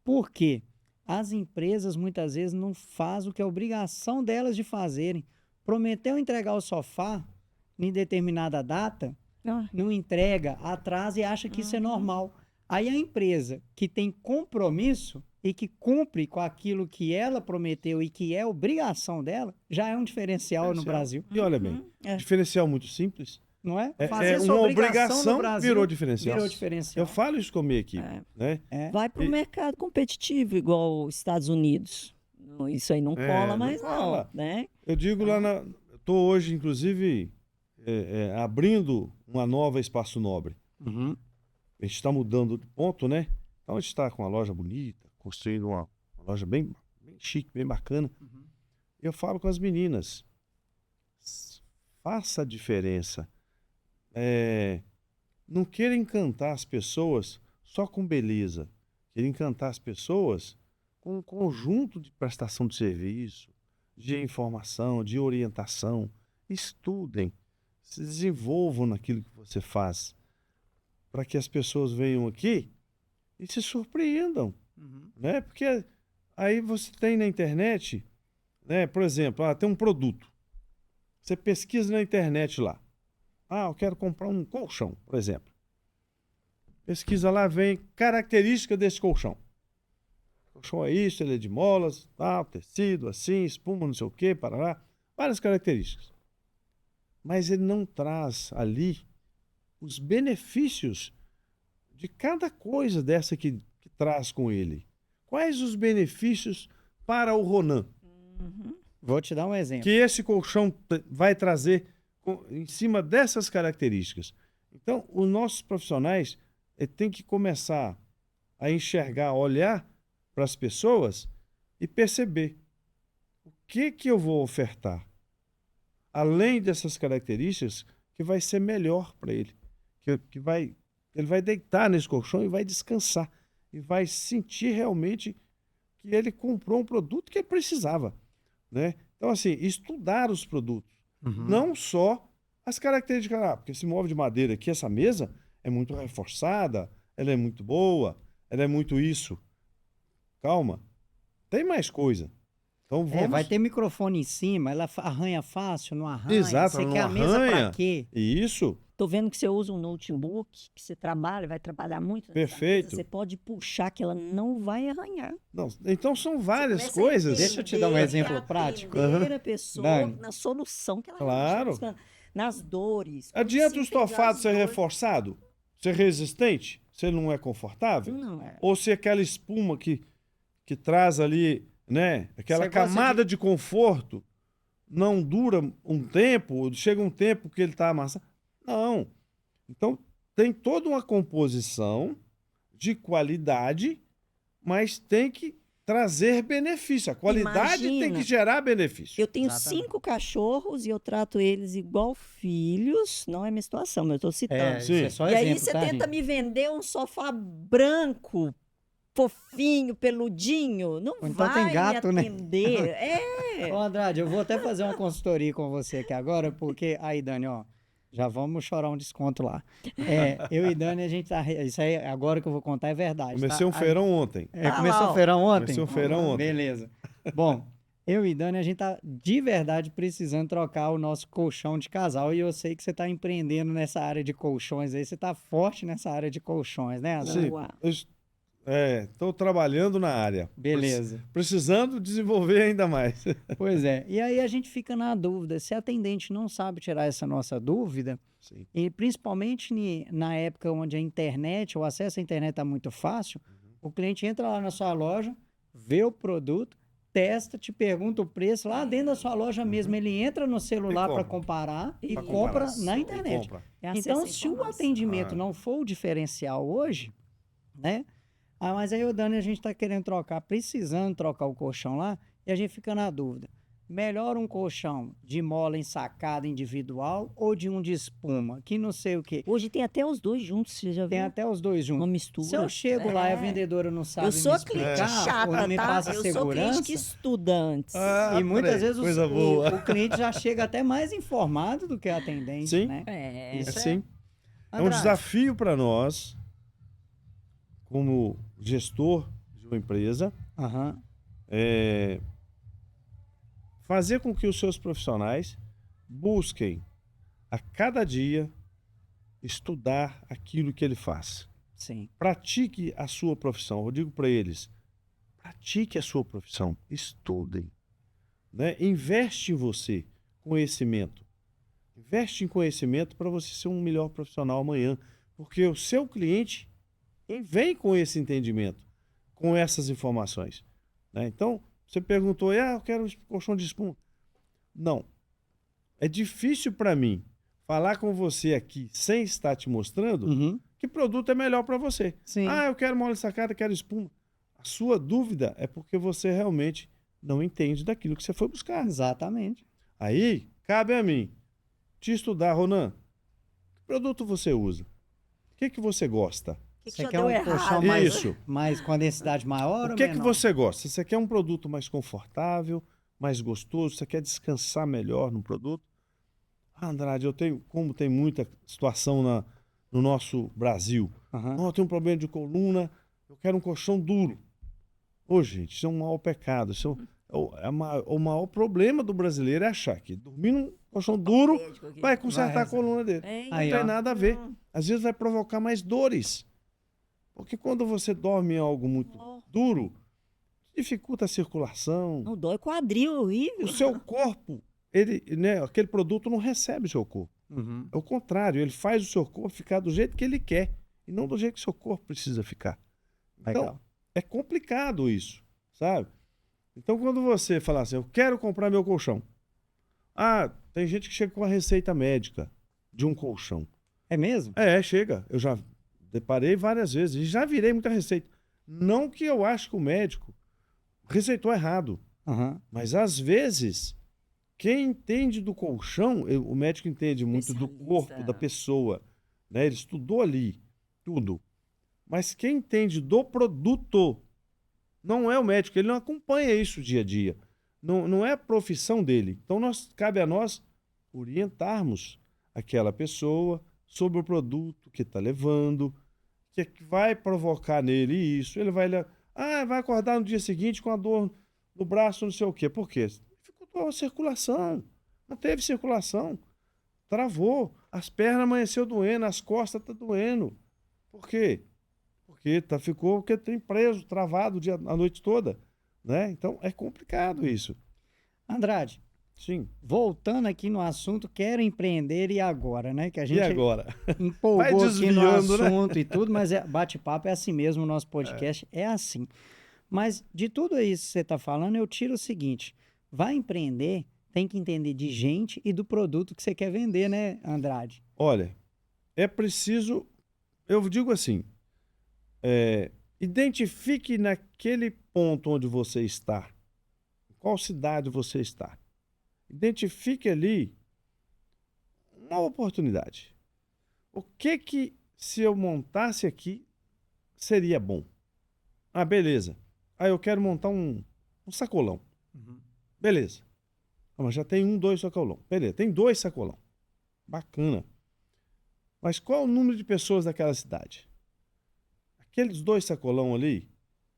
Por quê? As empresas muitas vezes não fazem o que é obrigação delas de fazerem. Prometeu entregar o sofá em determinada data, não entrega, atrasa e acha que isso é normal. Aí a empresa que tem compromisso e que cumpre com aquilo que ela prometeu e que é obrigação dela, já é um diferencial no Brasil. E olha bem, diferencial muito simples. Não é? Fazer uma obrigação Brasil, virou diferencial. Eu falo isso com a minha equipe. Né? Vai para o mercado competitivo, igual os Estados Unidos. Isso aí não cola mais, não. Né? Eu digo lá estou hoje, inclusive, abrindo uma nova Espaço Nobre. A gente está mudando de ponto, né? Então a gente está com uma loja bonita, construindo uma loja bem chique, bem bacana. Eu falo com as meninas, faça a diferença. Não queira encantar as pessoas só com beleza. Queira encantar as pessoas com um conjunto de prestação de serviço, de informação, de orientação. Estudem, se desenvolvam naquilo que você faz, para que as pessoas venham aqui e se surpreendam. Né? Porque aí você tem na internet, né? Por exemplo, tem um produto. Você pesquisa na internet lá. Eu quero comprar um colchão, por exemplo. Pesquisa lá, vem característica desse colchão. O colchão é isso, ele é de molas, tecido, assim, espuma, não sei o quê, parará. Várias características. Mas ele não traz ali os benefícios de cada coisa dessa que traz com ele. Quais os benefícios para o Ronan? Vou te dar um exemplo. Que esse colchão vai trazer em cima dessas características. Então, os nossos profissionais têm que começar a enxergar, olhar para as pessoas e perceber o que eu vou ofertar, além dessas características, que vai ser melhor para ele. Ele vai deitar nesse colchão e vai descansar. E vai sentir realmente que ele comprou um produto que ele precisava. Né? Então, assim, estudar os produtos. Não só as características. Porque esse móvel de madeira aqui, essa mesa, é muito reforçada, ela é muito boa, ela é muito isso. Calma. Tem mais coisa. Então vamos... vai ter microfone em cima, ela arranha fácil, não arranha. Exato, você não quer a mesa arranha. pra quê? Isso. Tô vendo que você usa um notebook, que você vai trabalhar muito. Perfeito. Mesa, você pode puxar que ela não vai arranhar. Não, então são várias coisas. Deixa eu te dar um exemplo prático. A pessoa na solução que ela claro. nas dores. Adianta o estofado ser reforçado? Ser resistente? Se ele não é confortável? Não é. Ou se aquela espuma que traz ali, né, aquela camada de conforto não dura um tempo, chega um tempo que ele está amassado. Não. Então, tem toda uma composição de qualidade, mas tem que trazer benefício. A qualidade tem que gerar benefício. Eu tenho 5 cachorros e eu trato eles igual filhos. Não é minha situação, mas eu estou citando. Sim. É só e exemplo, aí você tenta me vender um sofá branco fofinho, peludinho, não então vai tem gato, me atender. Né? Ô, Andrade, eu vou até fazer uma consultoria com você aqui agora, porque aí, Dani, ó, já vamos chorar um desconto lá. Eu e Dani, a gente tá. Isso aí, agora que eu vou contar, é verdade. Comecei um feirão ontem. Começou o feirão ontem? Comecei um feirão ontem. Beleza. Bom, eu e Dani, a gente tá de verdade precisando trocar o nosso colchão de casal. E eu sei que você tá empreendendo nessa área de colchões aí. Você tá forte nessa área de colchões, né, Andrade? Sim. Estou trabalhando na área. Beleza. Precisando desenvolver ainda mais. Pois é. E aí a gente fica na dúvida. Se a atendente não sabe tirar essa nossa dúvida, sim, e principalmente na época onde a internet, o acesso à internet está muito fácil, o cliente entra lá na sua loja, vê o produto, testa, te pergunta o preço, lá dentro da sua loja mesmo, ele entra no celular para comparar e compra na internet. Então, se o atendimento não for o diferencial hoje, né? Mas aí o Dani, a gente está querendo trocar, precisando trocar o colchão lá, e a gente fica na dúvida. Melhor um colchão de mola ensacada individual ou de um de espuma, que não sei o quê. Hoje tem até os dois juntos, você já viu? Tem até os dois juntos. Uma mistura. Se eu chego lá e a vendedora não sabe eu sou me explicar, cliente chata, ou não me passa eu segurança... sou cliente que estuda antes. E muitas vezes o cliente já chega até mais informado do que a atendente, sim, né? Sim. É um desafio para nós, como gestor de uma empresa, fazer com que os seus profissionais busquem a cada dia estudar aquilo que ele faz. Sim. Pratique a sua profissão. Eu digo para eles, pratique a sua profissão, estudem. Né? Investe em você, conhecimento. Investe em conhecimento para você ser um melhor profissional amanhã. Porque o seu cliente vem com esse entendimento, com essas informações. Né? Então, você perguntou, eu quero um colchão de espuma. Não. É difícil para mim falar com você aqui sem estar te mostrando que produto é melhor para você. Sim. Eu quero mola ensacada, quero espuma. A sua dúvida é porque você realmente não entende daquilo que você foi buscar. Exatamente. Aí, cabe a mim te estudar, Ronan. Que produto você usa? O que você gosta? Você quer um colchão mais com a densidade maior? O que você gosta? Você quer um produto mais confortável, mais gostoso? Você quer descansar melhor no produto? Andrade, como tem muita situação no nosso Brasil. Eu tenho um problema de coluna, eu quero um colchão duro. Gente, isso é um mau pecado. Isso o maior problema do brasileiro é achar que dormir num colchão duro vai consertar a coluna dele. Não tem nada a ver. Às vezes vai provocar mais dores. Porque quando você dorme em algo muito duro, dificulta a circulação. Não dói quadril, horrível. O seu corpo, aquele produto não recebe o seu corpo. É o contrário, ele faz o seu corpo ficar do jeito que ele quer e não do jeito que o seu corpo precisa ficar. Então, é complicado isso, sabe? Então, quando você fala assim, eu quero comprar meu colchão. Tem gente que chega com a receita médica de um colchão. É mesmo? Chega. Eu já deparei várias vezes e já virei muita receita. Não que eu acho que o médico receitou errado, mas às vezes quem entende do colchão, o médico entende muito do corpo da pessoa, né? Ele estudou ali tudo. Mas quem entende do produto não é o médico, ele não acompanha isso dia a dia. Não é a profissão dele. Então cabe a nós orientarmos aquela pessoa sobre o produto que está levando, que vai provocar nele isso. Ele vai acordar no dia seguinte com a dor no braço, não sei o quê. Por quê? Dificultou a circulação. Não teve circulação. Travou. As pernas amanheceu doendo, as costas estão doendo. Por quê? Porque tem preso, travado a noite toda. Né? Então é complicado isso. Andrade. Sim. Voltando aqui no assunto, quero empreender e agora, né? Que a gente empolgou aqui no assunto, né? E tudo, mas bate-papo é assim mesmo, o nosso podcast é assim. Mas de tudo isso que você está falando, eu tiro o seguinte, vai empreender, tem que entender de gente e do produto que você quer vender, né, Andrade? Olha, é preciso, eu digo assim, identifique naquele ponto onde você está, em qual cidade você está. Identifique ali uma oportunidade. O que se eu montasse aqui seria bom? Ah, beleza. Aí eu quero montar um sacolão. Beleza. Ah, mas já tem 2 sacolão. Beleza, tem 2 sacolão. Bacana. Mas qual o número de pessoas daquela cidade? Aqueles 2 sacolão ali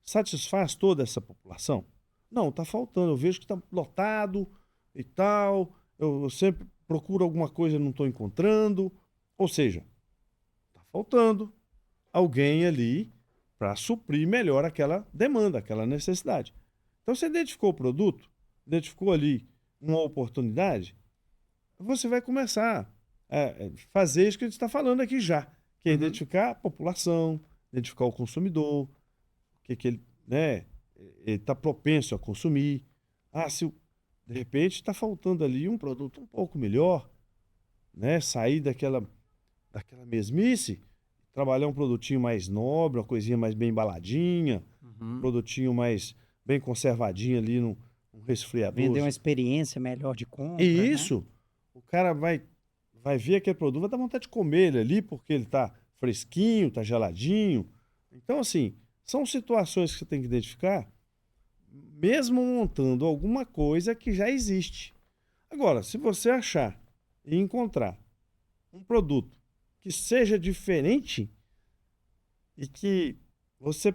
satisfaz toda essa população? Não, tá faltando. Eu vejo que tá lotado e tal. Eu sempre procuro alguma coisa e não estou encontrando. Ou seja, tá faltando alguém ali para suprir melhor aquela demanda, aquela necessidade. Então você identificou o produto, identificou ali uma oportunidade, você vai começar a fazer isso que a gente está falando aqui já, que é identificar a população, identificar o consumidor, o que ele está propenso a consumir. Ah, se de repente está faltando ali um produto um pouco melhor, né? Sair daquela mesmice, trabalhar um produtinho mais nobre, uma coisinha mais bem embaladinha, um produtinho mais bem conservadinho ali num resfriador. Vender uma experiência melhor de compra. E isso, né? O cara vai ver aquele produto, vai dar vontade de comer ele ali, porque ele está fresquinho, está geladinho. Então, assim, são situações que você tem que identificar, mesmo montando alguma coisa que já existe. Agora, se você achar e encontrar um produto que seja diferente e que você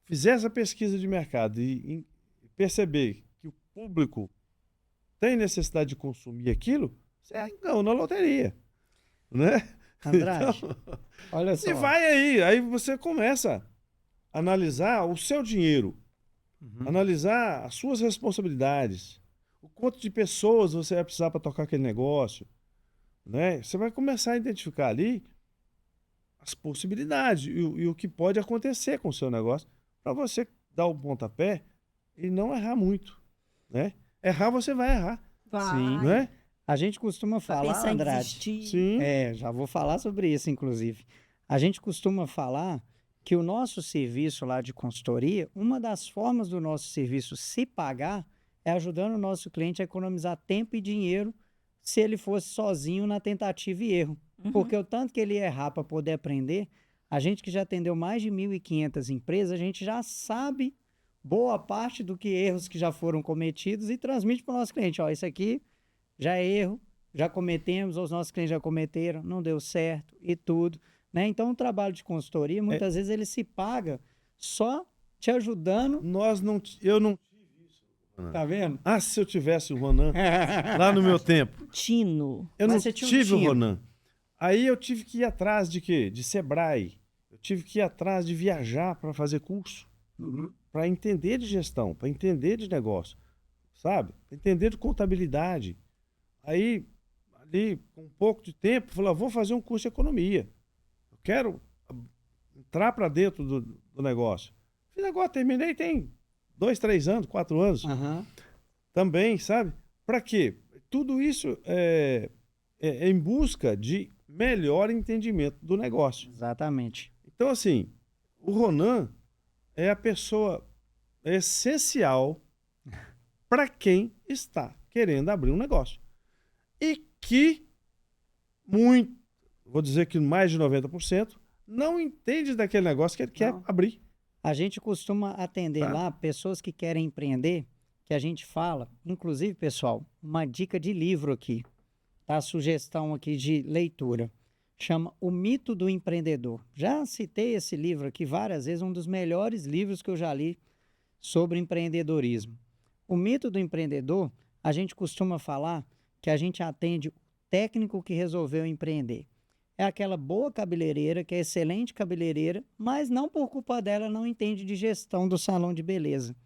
fizer essa pesquisa de mercado e perceber que o público tem necessidade de consumir aquilo, você ganhou na loteria, né? Andrade, então, olha só. E vai aí você começa a analisar o seu dinheiro, analisar as suas responsabilidades, o quanto de pessoas você vai precisar para tocar aquele negócio, né? Você vai começar a identificar ali as possibilidades e o que pode acontecer com o seu negócio para você dar o pontapé e não errar muito, né? Errar você vai errar. Sim. Né? A gente costuma falar, Andrade. Sim. Já vou falar sobre isso, inclusive. A gente costuma falar que o nosso serviço lá de consultoria, uma das formas do nosso serviço se pagar é ajudando o nosso cliente a economizar tempo e dinheiro se ele fosse sozinho na tentativa e erro. Porque o tanto que ele ia errar para poder aprender, a gente que já atendeu mais de 1.500 empresas, a gente já sabe boa parte do que erros que já foram cometidos e transmite para o nosso cliente. Ó, isso aqui já é erro, já cometemos, ou os nossos clientes já cometeram, não deu certo e tudo. Né? Então, o trabalho de consultoria, muitas vezes, ele se paga só te ajudando. Eu não tive isso. Tá vendo? Ah, se eu tivesse o Ronan lá no meu tempo. Tino. Eu não tive o Ronan. Aí eu tive que ir atrás de quê? De Sebrae. Eu tive que ir atrás de viajar para fazer curso. Para entender de gestão, para entender de negócio, sabe? Para entender de contabilidade. Aí, ali, com um pouco de tempo, falei, vou fazer um curso de economia. Eu quero entrar para dentro do negócio. Fiz agora, terminei, tem 2, 3 anos, 4 anos. Também, sabe? Para quê? Tudo isso é em busca de melhor entendimento do negócio. Exatamente. Então, assim, o Ronan é a pessoa essencial para quem está querendo abrir um negócio. E que vou dizer que mais de 90%, não entende daquele negócio que ele quer abrir. A gente costuma atender lá pessoas que querem empreender, que a gente fala, inclusive, pessoal, uma dica de livro aqui, tá? Sugestão aqui de leitura. Chama O Mito do Empreendedor. Já citei esse livro aqui várias vezes, um dos melhores livros que eu já li sobre empreendedorismo. O Mito do Empreendedor, a gente costuma falar que a gente atende o técnico que resolveu empreender. É aquela boa cabeleireira, que é excelente cabeleireira, mas não por culpa dela não entende de gestão do salão de beleza.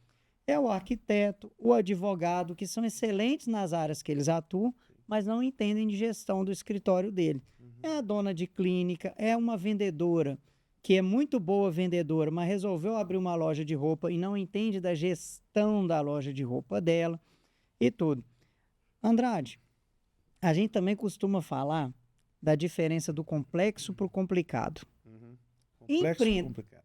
É o arquiteto, o advogado, que são excelentes nas áreas que eles atuam, mas não entendem de gestão do escritório dele. É a dona de clínica, é uma vendedora, que é muito boa vendedora, mas resolveu abrir uma loja de roupa e não entende da gestão da loja de roupa dela e tudo. Andrade, a gente também costuma falar da diferença do complexo para o complicado. Complexo e complicado.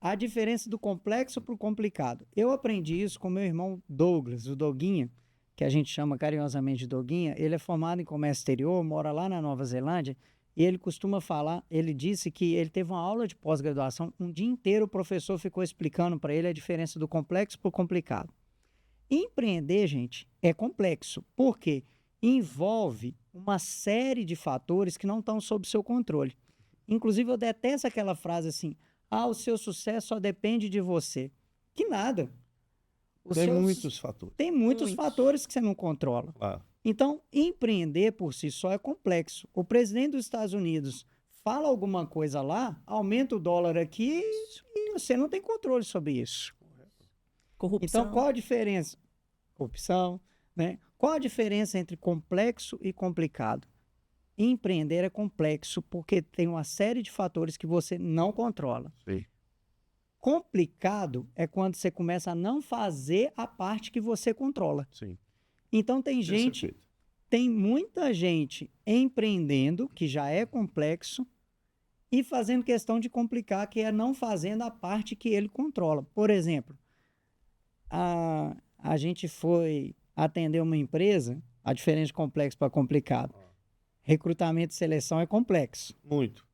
A diferença do complexo para o complicado. Eu aprendi isso com meu irmão Douglas, o Doguinha, que a gente chama carinhosamente de Doguinha. Ele é formado em comércio exterior, mora lá na Nova Zelândia, E ele costuma falar, ele disse que ele teve uma aula de pós-graduação, um dia inteiro o professor ficou explicando para ele a diferença do complexo para o complicado. Empreender, gente, é complexo, porque envolve uma série de fatores que não estão sob seu controle. Inclusive, eu detesto aquela frase assim, o seu sucesso só depende de você. Que nada. Tem muitos fatores. Tem muitos fatores que você não controla. Claro. Então, empreender por si só é complexo. O presidente dos Estados Unidos fala alguma coisa lá, aumenta o dólar aqui e você não tem controle sobre isso. Corrupção. Então, qual a diferença? Corrupção, né? Qual a diferença entre complexo e complicado? Empreender é complexo porque tem uma série de fatores que você não controla. Sim. Complicado é quando você começa a não fazer a parte que você controla. Sim. Então tem muita gente empreendendo, que já é complexo, e fazendo questão de complicar, que é não fazendo a parte que ele controla. Por exemplo, a gente foi atender uma empresa, a diferença de complexo para complicado. Recrutamento e seleção é complexo. Muito.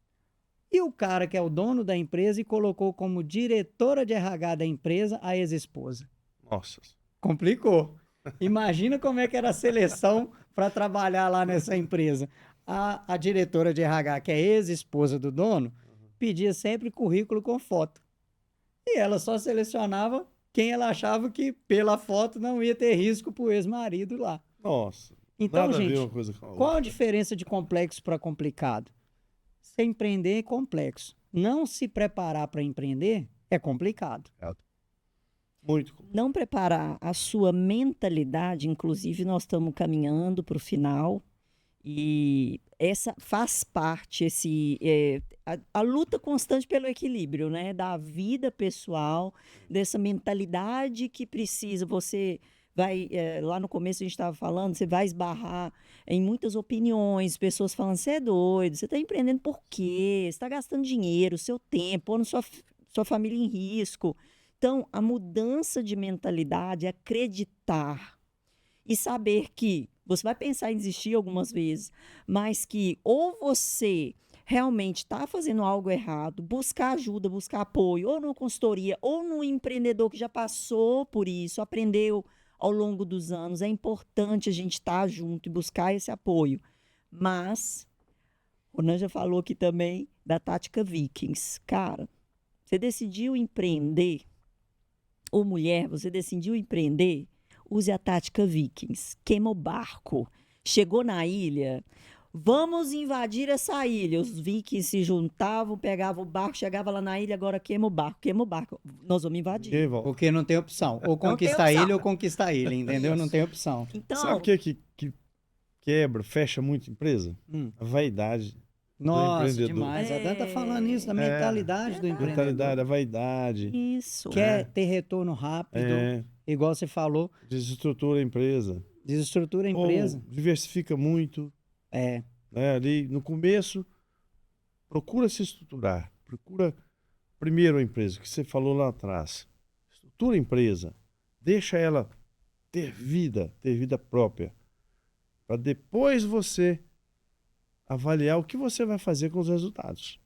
E o cara que é o dono da empresa e colocou como diretora de RH da empresa a ex-esposa. Nossa. Complicou. Imagina como é que era a seleção para trabalhar lá nessa empresa. A diretora de RH, que é ex-esposa do dono, pedia sempre currículo com foto. E ela só selecionava quem ela achava que pela foto não ia ter risco para o ex-marido lá. Nossa. Então, nada gente, a ver uma coisa com a outra. qual a diferença de complexo para complicado? Se empreender é complexo. Não se preparar para empreender é complicado. Muito. Não preparar a sua mentalidade, inclusive nós estamos caminhando para o final, e essa faz parte, a luta constante pelo equilíbrio, né? Da vida pessoal, dessa mentalidade que precisa, você vai, lá no começo a gente estava falando, você vai esbarrar em muitas opiniões, pessoas falando, você é doido, você está empreendendo por quê? Você está gastando dinheiro, seu tempo, pondo sua família em risco. Então, a mudança de mentalidade é acreditar e saber que você vai pensar em desistir algumas vezes, mas que ou você realmente está fazendo algo errado, buscar ajuda, buscar apoio, ou numa consultoria, ou num empreendedor que já passou por isso, aprendeu ao longo dos anos. É importante a gente estar junto e buscar esse apoio. Mas, o Nan já falou aqui também da tática Vikings. Cara, você decidiu empreender, ou mulher, você decidiu empreender, use a tática Vikings. Queima o barco. Chegou na ilha, vamos invadir essa ilha. Os vikings se juntavam, pegavam o barco, chegava lá na ilha, agora queima o barco. Nós vamos invadir. Porque não tem opção. Ou conquista a ilha ou conquista a ilha, entendeu? Não tem opção. Então, sabe o que quebra, fecha muito empresa? A vaidade. Nossa, demais. A Dan tá falando isso, da mentalidade do empreendedor. Mentalidade, a vaidade. Isso. Quer ter retorno rápido, igual você falou. Desestrutura a empresa. Desestrutura a empresa. Ou diversifica muito. Ali no começo, procura se estruturar. Procura primeiro a empresa, que você falou lá atrás. Estrutura a empresa. Deixa ela ter vida própria. Para depois você avaliar o que você vai fazer com os resultados.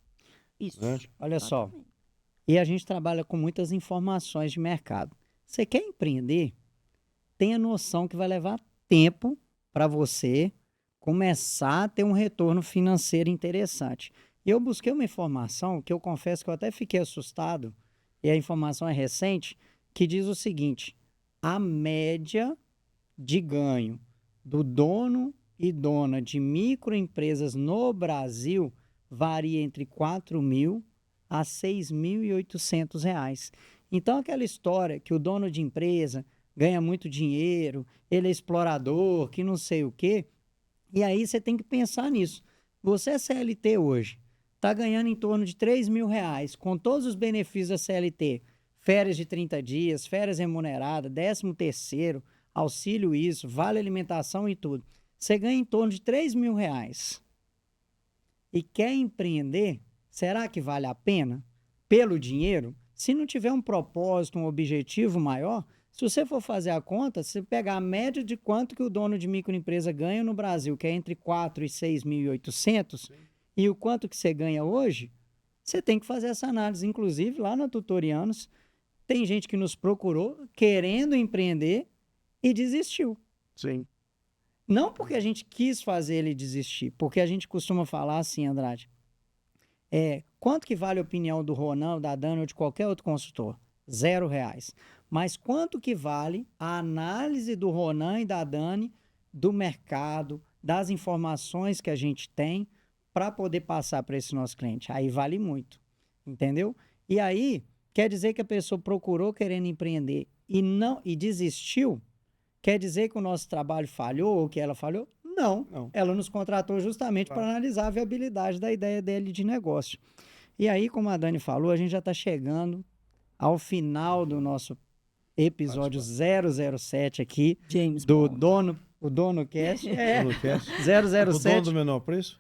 Isso. Né? Olha só. E a gente trabalha com muitas informações de mercado. Você quer empreender? Tenha noção que vai levar tempo para você começar a ter um retorno financeiro interessante. E eu busquei uma informação que eu confesso que eu até fiquei assustado, e a informação é recente, que diz o seguinte: a média de ganho do dono e dona de microempresas no Brasil varia entre R$ 4.000 a R$ 6.800. Então, aquela história que o dono de empresa ganha muito dinheiro, ele é explorador, que não sei o quê, e aí você tem que pensar nisso. Você é CLT hoje, está ganhando em torno de R$ 3.000, com todos os benefícios da CLT, férias de 30 dias, férias remuneradas, 13º, auxílio isso, vale alimentação e tudo. Você ganha em torno de R$ 3.000 e quer empreender, será que vale a pena? Pelo dinheiro? Se não tiver um propósito, um objetivo maior, se você for fazer a conta, se você pegar a média de quanto que o dono de microempresa ganha no Brasil, que é entre 4 e 6.800, e o quanto que você ganha hoje, você tem que fazer essa análise. Inclusive, lá na Tutorianos, tem gente que nos procurou querendo empreender e desistiu. Sim. Não porque a gente quis fazer ele desistir, porque a gente costuma falar assim, Andrade, quanto que vale a opinião do Ronan, da Dani ou de qualquer outro consultor? R$0. Mas quanto que vale a análise do Ronan e da Dani do mercado, das informações que a gente tem para poder passar para esse nosso cliente? Aí vale muito, entendeu? E aí, quer dizer que a pessoa procurou querendo empreender e desistiu? Quer dizer que o nosso trabalho falhou ou que ela falhou? Não. Ela nos contratou justamente para analisar a viabilidade da ideia dele de negócio. E aí, como a Dani falou, a gente já está chegando ao final do nosso episódio 007 aqui, James do Bond. o Dono Cast. 007. O dono do menor preço?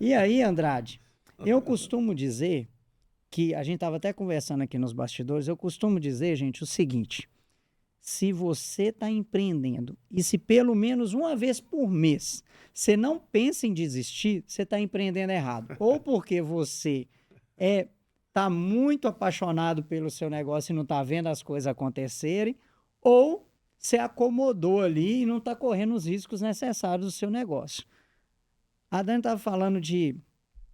E aí, Andrade, eu costumo dizer que, a gente estava até conversando aqui nos bastidores, eu costumo dizer, gente, o seguinte: se você está empreendendo e se pelo menos uma vez por mês você não pensa em desistir, você está empreendendo errado. Ou porque você está muito apaixonado pelo seu negócio e não está vendo as coisas acontecerem, ou você acomodou ali e não está correndo os riscos necessários do seu negócio. A Dani estava falando de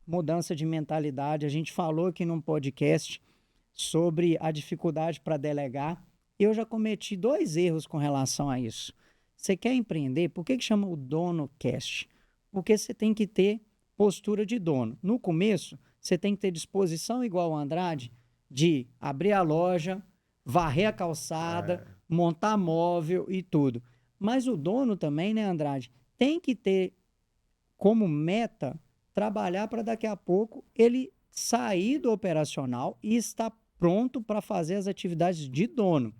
mudança de mentalidade. A gente falou aqui num podcast sobre a dificuldade para delegar. Eu já cometi 2 erros com relação a isso. Você quer empreender, por que chama o Dono Cast? Porque você tem que ter postura de dono. No começo, você tem que ter disposição igual o Andrade de abrir a loja, varrer a calçada, montar móvel e tudo. Mas o dono também, né, Andrade, tem que ter como meta trabalhar para daqui a pouco ele sair do operacional e estar pronto para fazer as atividades de dono.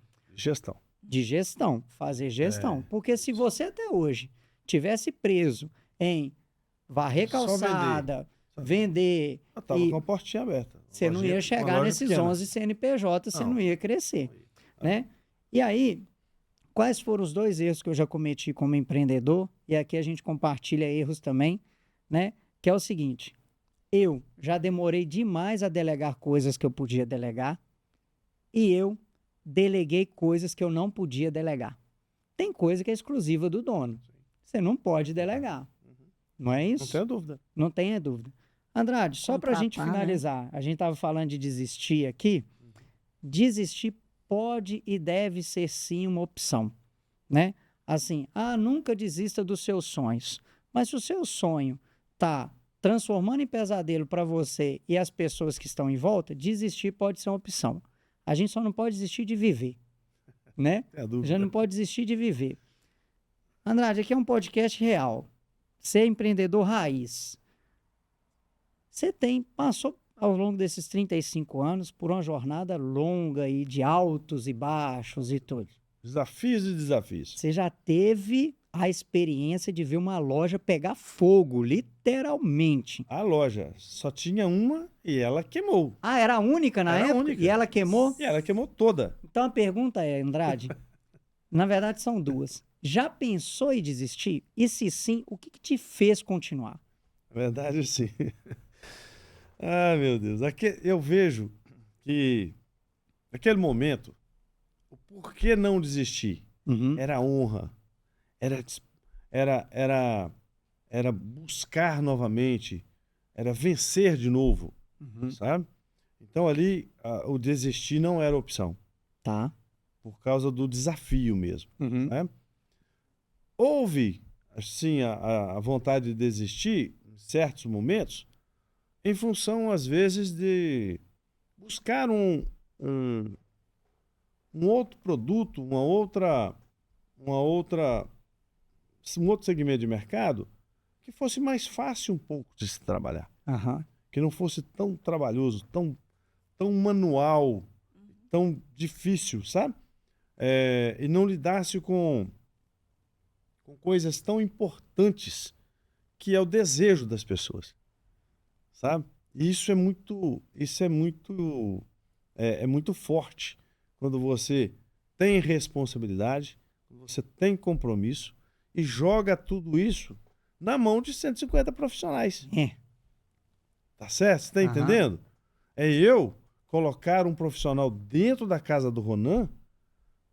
De gestão, fazer gestão. Porque se você até hoje tivesse preso em varrer calçada, vender eu tava com a portinha aberta. Você não ia chegar nesses pequena. 11 CNPJ, você não ia crescer. Né? E aí, quais foram os 2 erros que eu já cometi como empreendedor? E aqui a gente compartilha erros também, né? Que é o seguinte: eu já demorei demais a delegar coisas que eu podia delegar e eu deleguei coisas que eu não podia delegar. Tem coisa que é exclusiva do dono. Você não pode delegar. Não é isso? Não tenha dúvida. Não tenha dúvida. Andrade, só para a gente finalizar, né? A gente estava falando de desistir aqui. Desistir pode e deve ser sim uma opção, né? Assim, nunca desista dos seus sonhos. Mas se o seu sonho está transformando em pesadelo para você e as pessoas que estão em volta, desistir pode ser uma opção. A gente só não pode desistir de viver, né? Já não pode desistir de viver. Andrade, aqui é um podcast real. Você é empreendedor raiz. Você passou ao longo desses 35 anos por uma jornada longa aí de altos e baixos e tudo. Desafios e desafios. Você já teve a experiência de ver uma loja pegar fogo, literalmente. A loja só tinha uma e ela queimou. Era a única na época? Única. E ela queimou? E ela queimou toda. Então a pergunta é, Andrade, na verdade são 2. Já pensou em desistir? E se sim, o que te fez continuar? Na verdade, sim. Meu Deus. Eu vejo que naquele momento, o porquê não desistir era honra. Era buscar novamente, era vencer de novo, sabe? Então ali o desistir não era opção. Tá. Por causa do desafio mesmo. Né? Houve, assim, a vontade de desistir em certos momentos, em função, às vezes, de buscar um outro produto, um outro segmento de mercado que fosse mais fácil um pouco de se trabalhar. Que não fosse tão trabalhoso, tão manual, tão difícil, sabe? E não lidasse com coisas tão importantes que é o desejo das pessoas, sabe? E isso é muito forte quando você tem responsabilidade, quando você tem compromisso e joga tudo isso na mão de 150 profissionais. Tá certo? Você tá entendendo? É eu colocar um profissional dentro da casa do Ronan.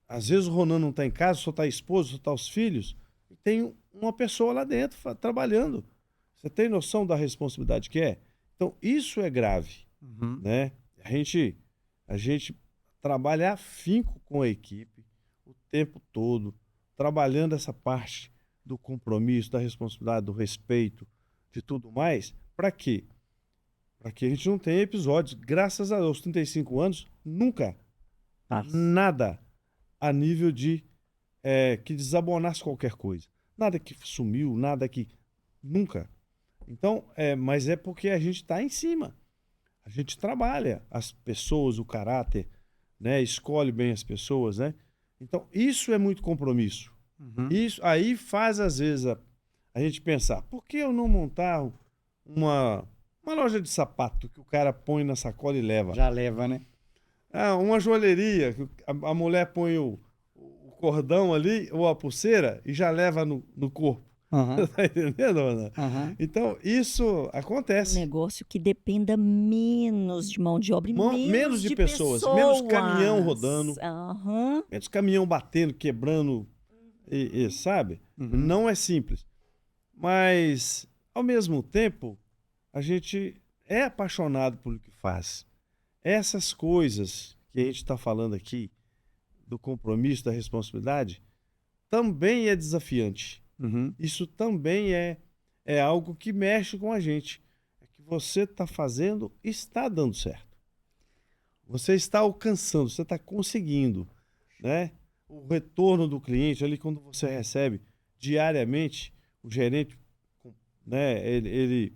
Às vezes o Ronan não tá em casa, só tá a esposa, só tá os filhos. E tem uma pessoa lá dentro trabalhando. Você tem noção da responsabilidade que é? Então, isso é grave, né? A gente trabalha afinco com a equipe o tempo todo, trabalhando essa parte do compromisso, da responsabilidade, do respeito, de tudo mais. Para quê? Para que a gente não tenha episódios. Graças a Deus, 35 anos, nunca, nada a nível de que desabonasse qualquer coisa. Nada que sumiu, nada que... Nunca. Então, mas é porque a gente está em cima. A gente trabalha as pessoas, o caráter, né? Escolhe bem as pessoas, né? Então, isso é muito compromisso. Isso aí faz, às vezes, a gente pensar, por que eu não montar uma loja de sapato que o cara põe na sacola e leva? Já leva, né? Uma joalheria, que a mulher põe o cordão ali, ou a pulseira, e já leva no corpo. Tá entendendo, Ana? Então, isso acontece. Um negócio que dependa menos de mão de obra, menos de pessoas, menos caminhão rodando, menos caminhão batendo, quebrando, sabe? Não é simples. Mas, ao mesmo tempo, a gente é apaixonado por o que faz. Essas coisas que a gente está falando aqui, do compromisso, da responsabilidade, também é desafiante. Isso também é algo que mexe com a gente. É que você está fazendo, está dando certo. Você está alcançando, você está conseguindo, né? O retorno do cliente, ali quando você recebe diariamente, o gerente, né? Ele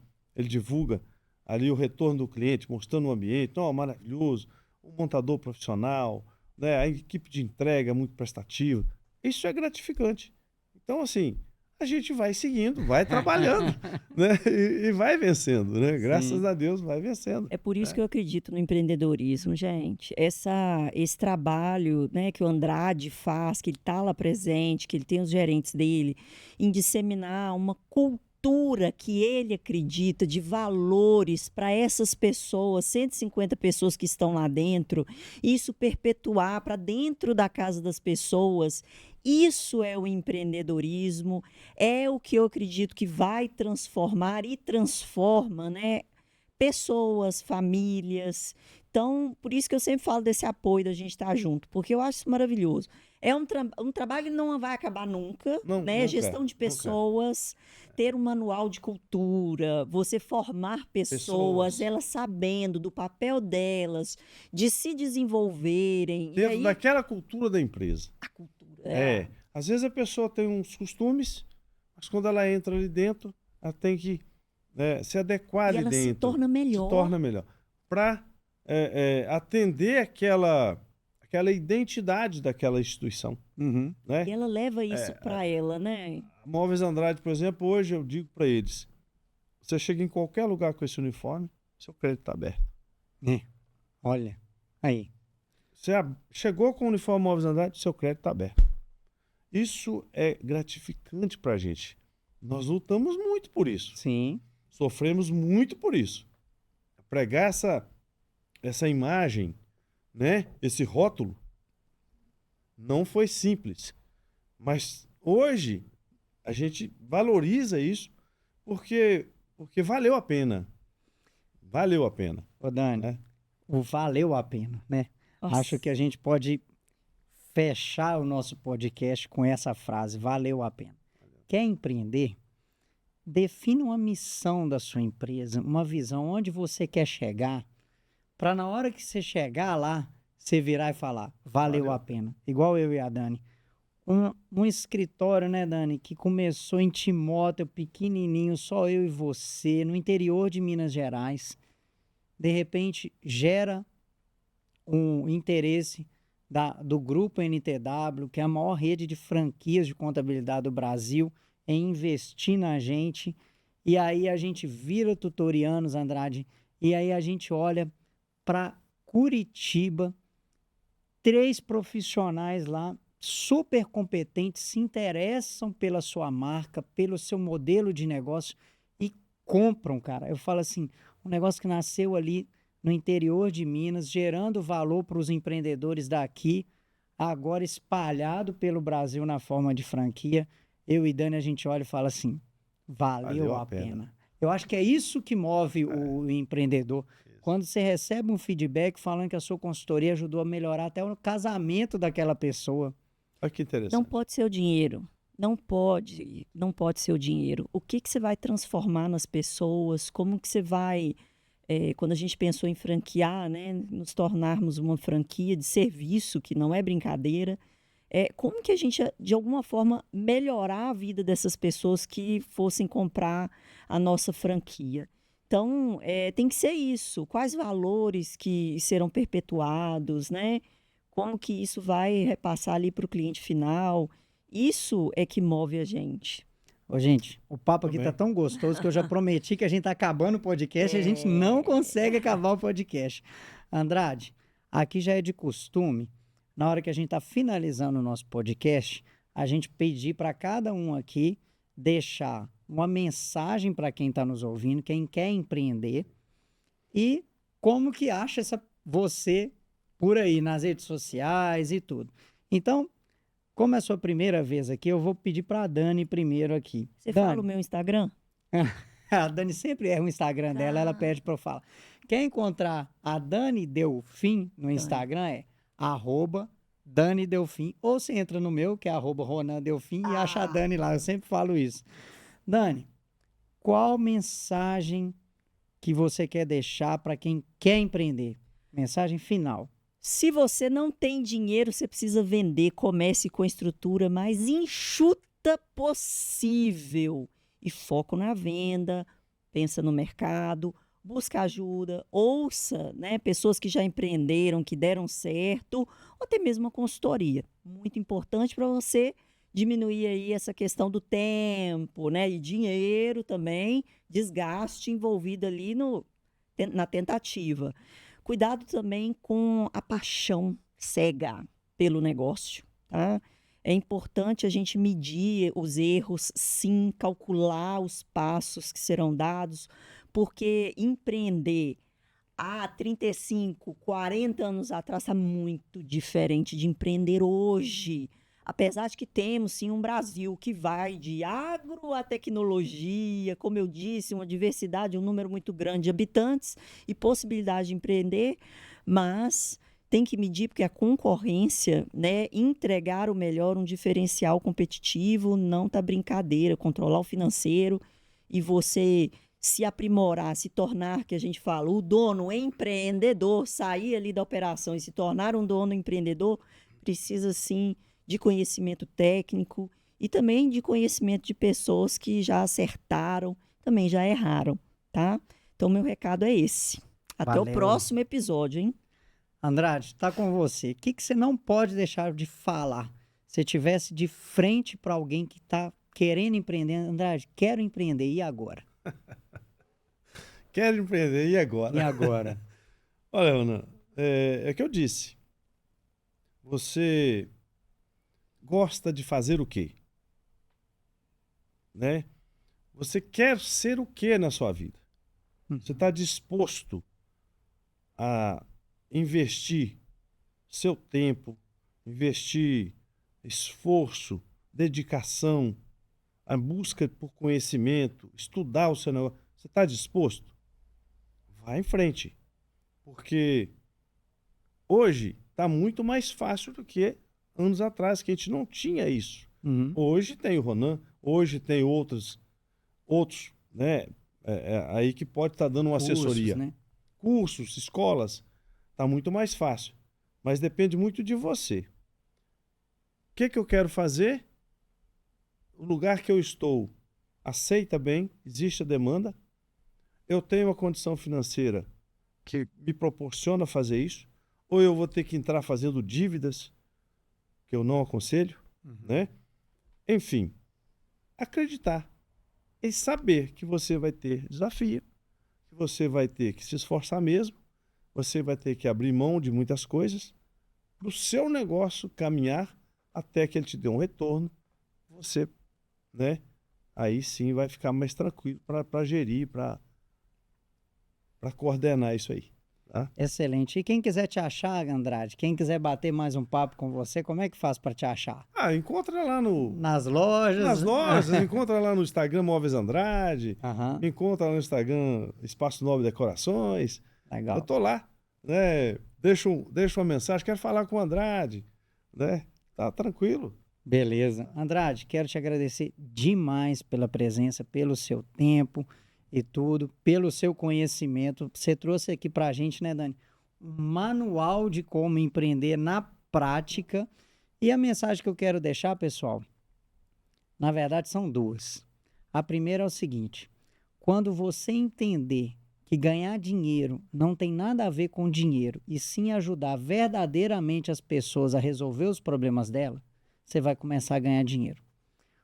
divulga ali o retorno do cliente, mostrando o ambiente, maravilhoso, o montador profissional, né? A equipe de entrega muito prestativa. Isso é gratificante. Então, assim, a gente vai seguindo, vai trabalhando, né? E vai vencendo, né? Graças a Deus vai vencendo. É por isso que eu acredito no empreendedorismo, gente. Esse trabalho, né, que o Andrade faz, que ele está lá presente, que ele tem os gerentes dele, em disseminar uma cultura que ele acredita de valores para essas pessoas, 150 pessoas que estão lá dentro, isso perpetuar para dentro da casa das pessoas. Isso é o empreendedorismo, é o que eu acredito que vai transformar e transforma, né, pessoas, famílias. Então, por isso que eu sempre falo desse apoio da gente estar junto, porque eu acho isso maravilhoso. É um trabalho que não vai acabar nunca, né? Nunca, gestão de pessoas, ter um manual de cultura, você formar pessoas, elas sabendo do papel delas, de se desenvolverem. Dentro daquela cultura da empresa. A cultura. Às vezes a pessoa tem uns costumes, mas quando ela entra ali dentro, ela tem que se adequar ali dentro. Se torna melhor. Para atender aquela identidade daquela instituição. Né? E ela leva isso para ela, né? A Móveis Andrade, por exemplo, hoje eu digo para eles, você chega em qualquer lugar com esse uniforme, seu crédito está aberto. Olha, aí. Você chegou com o uniforme Móveis Andrade, seu crédito está aberto. Isso é gratificante para a gente. Nós lutamos muito por isso. Sim. Sofremos muito por isso. Pregar essa imagem, né? Esse rótulo, não foi simples. Mas hoje a gente valoriza isso porque valeu a pena. Valeu a pena. Ô, Dani, né? O valeu a pena, né? Nossa. Acho que a gente pode fechar o nosso podcast com essa frase, valeu a pena. Quer empreender? Defina uma missão da sua empresa, uma visão, onde você quer chegar, para na hora que você chegar lá, você virar e falar, valeu a pena. Igual eu e a Dani. Um escritório, né, Dani, que começou em Timóteo, pequenininho, só eu e você, no interior de Minas Gerais. De repente, gera um interesse do grupo NTW, que é a maior rede de franquias de contabilidade do Brasil, em investir na gente. E aí a gente vira Tutorianos, Andrade, e aí a gente olha para Curitiba, 3 profissionais lá super competentes, se interessam pela sua marca, pelo seu modelo de negócio e compram, cara. Eu falo assim, um negócio que nasceu ali no interior de Minas, gerando valor para os empreendedores daqui, agora espalhado pelo Brasil na forma de franquia. Eu e Dani, a gente olha e fala assim, valeu a pena. Eu acho que é isso que move o empreendedor. Quando você recebe um feedback falando que a sua consultoria ajudou a melhorar até o casamento daquela pessoa. Olha que interessante. Não pode ser o dinheiro. Não pode ser o dinheiro. O que você vai transformar nas pessoas? Como que você vai, quando a gente pensou em franquear, né, nos tornarmos uma franquia de serviço, que não é brincadeira, como que a gente, de alguma forma, melhorar a vida dessas pessoas que fossem comprar a nossa franquia? Então, tem que ser isso. Quais valores que serão perpetuados, né? Como que isso vai repassar ali para o cliente final? Isso é que move a gente. Ô, gente, o papo aqui tá tão gostoso que eu já prometi que a gente tá acabando o podcast e a gente não consegue acabar o podcast. Andrade, aqui já é de costume, na hora que a gente tá finalizando o nosso podcast, a gente pedir para cada um aqui deixar uma mensagem para quem está nos ouvindo, quem quer empreender e como que acha você por aí nas redes sociais e tudo. Então, como é a sua primeira vez aqui, eu vou pedir para a Dani primeiro aqui. Você fala o meu Instagram? A Dani sempre erra o Instagram dela, ela pede para eu falar. Quer encontrar a Dani Delfim no Instagram é @Dani Delfim, ou você entra no meu, que é @Ronan Delfim, e acha a Dani lá, eu sempre falo isso. Dani, qual mensagem que você quer deixar para quem quer empreender? Mensagem final. Se você não tem dinheiro, você precisa vender, comece com a estrutura mais enxuta possível. E foco na venda, pensa no mercado, busca ajuda, ouça, né, pessoas que já empreenderam, que deram certo, ou até mesmo uma consultoria. Muito importante para você diminuir aí essa questão do tempo, né, e dinheiro também, desgaste envolvido ali na tentativa. Cuidado também com a paixão cega pelo negócio, tá? É importante a gente medir os erros, sim, calcular os passos que serão dados, porque empreender há 35, 40 anos atrás está muito diferente de empreender hoje. Apesar de que temos, sim, um Brasil que vai de agro à tecnologia, como eu disse, uma diversidade, um número muito grande de habitantes e possibilidade de empreender, mas tem que medir porque a concorrência, né, entregar o melhor, um diferencial competitivo, não tá brincadeira, controlar o financeiro e você se aprimorar, se tornar, que a gente fala, o dono empreendedor, sair ali da operação e se tornar um dono empreendedor, precisa sim de conhecimento técnico e também de conhecimento de pessoas que já acertaram, também já erraram, tá? Então, meu recado é esse. Até o próximo episódio, hein? Andrade, tá com você. O que você não pode deixar de falar? Se tivesse de frente para alguém que tá querendo empreender, Andrade, quero empreender, e agora? Quero empreender, e agora? E agora? Olha, Ana, é o que eu disse. Você gosta de fazer o quê? Né? Você quer ser o quê na sua vida? Você está disposto a investir seu tempo, investir esforço, dedicação, a busca por conhecimento, estudar o seu negócio? Você está disposto? Vá em frente. Porque hoje está muito mais fácil do que anos atrás, que a gente não tinha isso. Hoje tem o Ronan, hoje tem outros, né, aí que pode estar dando uma assessoria. Né? Cursos, escolas, está muito mais fácil. Mas depende muito de você. O que eu quero fazer? O lugar que eu estou aceita bem, existe a demanda. Eu tenho uma condição financeira que me proporciona fazer isso, ou eu vou ter que entrar fazendo dívidas, que eu não aconselho, né? Enfim, acreditar e saber que você vai ter desafio, que você vai ter que se esforçar mesmo, você vai ter que abrir mão de muitas coisas para o seu negócio caminhar até que ele te dê um retorno, você, né, aí sim vai ficar mais tranquilo para gerir, para coordenar isso aí. Tá? Excelente. E quem quiser te achar, Andrade, quem quiser bater mais um papo com você, como é que faz para te achar? Encontra lá nas lojas. Nas lojas, encontra lá no Instagram Móveis Andrade, encontra lá no Instagram Espaço Nobre Decorações. Legal. Eu tô lá, né? Deixa uma mensagem, quero falar com o Andrade, né? Tá tranquilo. Beleza. Andrade, quero te agradecer demais pela presença, pelo seu tempo e tudo, pelo seu conhecimento. Você trouxe aqui pra gente, né, Dani, um manual de como empreender na prática. E a mensagem que eu quero deixar, pessoal, na verdade são duas. A primeira é o seguinte: quando você entender que ganhar dinheiro não tem nada a ver com dinheiro, e sim ajudar verdadeiramente as pessoas a resolver os problemas dela, você vai começar a ganhar dinheiro.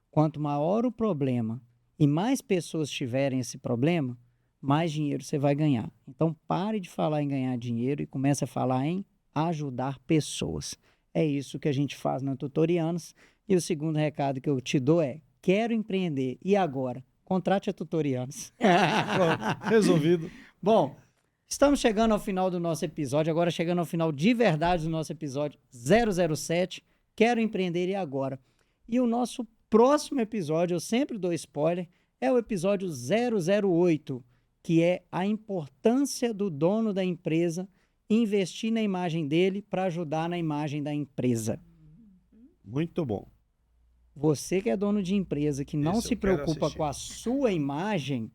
Quanto maior o problema e mais pessoas tiverem esse problema, mais dinheiro você vai ganhar. Então pare de falar em ganhar dinheiro e comece a falar em ajudar pessoas. É isso que a gente faz na Tutorianos. E o segundo recado que eu te dou é: quero empreender, e agora? Contrate a Tutorianos. Pronto, resolvido. Bom, estamos chegando ao final do nosso episódio, agora chegando ao final de verdade do nosso episódio 007, Quero Empreender, e agora? E o nosso próximo episódio, eu sempre dou spoiler, é o episódio 008, que é a importância do dono da empresa investir na imagem dele para ajudar na imagem da empresa. Muito bom. Você que é dono de empresa, que não se preocupa com a sua imagem,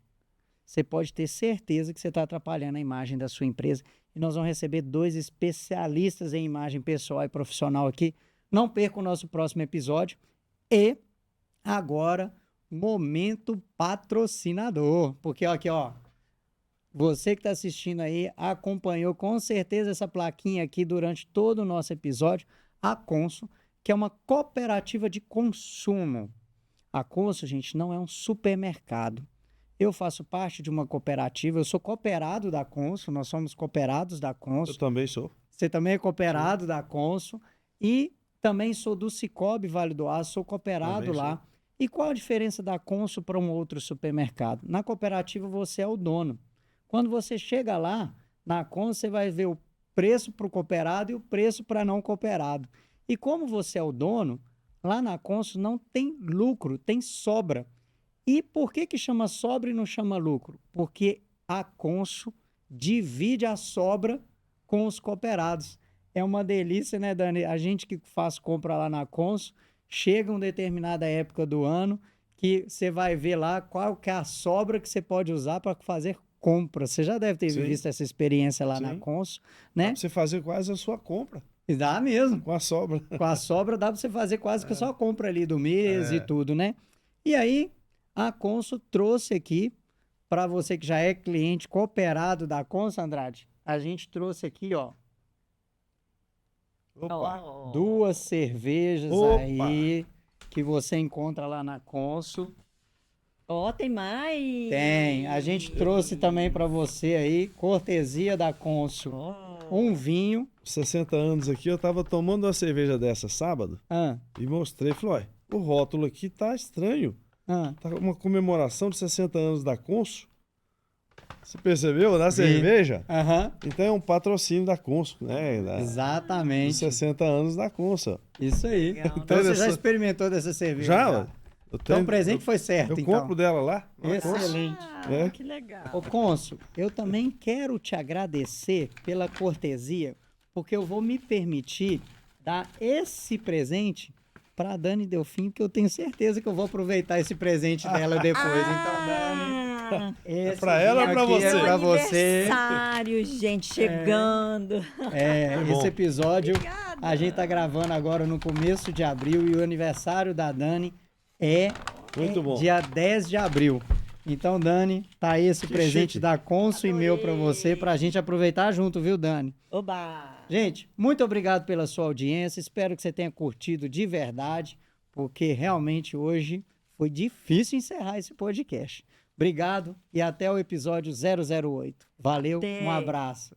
você pode ter certeza que você está atrapalhando a imagem da sua empresa. E nós vamos receber 2 especialistas em imagem pessoal e profissional aqui. Não perca o nosso próximo episódio. E agora, momento patrocinador. Porque aqui, ó, você que está assistindo aí acompanhou com certeza essa plaquinha aqui durante todo o nosso episódio. A Consul, que é uma cooperativa de consumo. A Consul, gente, não é um supermercado. Eu faço parte de uma cooperativa, eu sou cooperado da Consul, nós somos cooperados da Consul. Eu também sou. Você também é cooperado da Consul. E também sou do Cicobi Vale do Aço, sou cooperado também lá. Sou. E qual a diferença da Consul para um outro supermercado? Na cooperativa você é o dono. Quando você chega lá, na Consul você vai ver o preço para o cooperado e o preço para não cooperado. E como você é o dono, lá na Consul não tem lucro, tem sobra. E por que chama sobra e não chama lucro? Porque a Consul divide a sobra com os cooperados. É uma delícia, né, Dani? A gente que faz compra lá na Consul, chega uma determinada época do ano que você vai ver lá qual que é a sobra que você pode usar para fazer compra. Você já deve ter visto essa experiência lá na Consul, né? Dá para você fazer quase a sua compra. E dá mesmo. Com a sobra. Com a sobra dá para você fazer quase que a sua compra ali do mês e tudo, né? E aí, a Consul trouxe aqui, para você que já é cliente cooperado da Consul, Andrade, a gente trouxe aqui, ó, Opa. 2 cervejas aí, que você encontra lá na Consul. Tem mais? Tem. A gente trouxe também para você aí, cortesia da Consul, um vinho. 60 anos aqui, eu tava tomando uma cerveja dessa sábado e mostrei, falei, o rótulo aqui tá estranho. Tá uma comemoração de 60 anos da Consul. Você percebeu? Na cerveja? Então é um patrocínio da Consul, né? Exatamente. Dos 60 anos da Consul. Isso aí. Então você já experimentou dessa cerveja? Já. Então o presente foi certo. Eu compro dela lá. Excelente. Que legal. Ô, Consul, eu também quero te agradecer pela cortesia, porque eu vou me permitir dar esse presente para a Dani Delfim, que eu tenho certeza que eu vou aproveitar esse presente dela depois. Então, Dani, é para ela ou para você? É para você. Aniversário, gente, chegando. Esse episódio a gente tá gravando agora no começo de abril e o aniversário da Dani é dia 10 de abril. Então, Dani, tá aí esse presente da Consul e meu para você, pra gente aproveitar junto, viu, Dani? Oba! Gente, muito obrigado pela sua audiência. Espero que você tenha curtido de verdade, porque realmente hoje foi difícil encerrar esse podcast. Obrigado e até o episódio 008. Valeu, um abraço.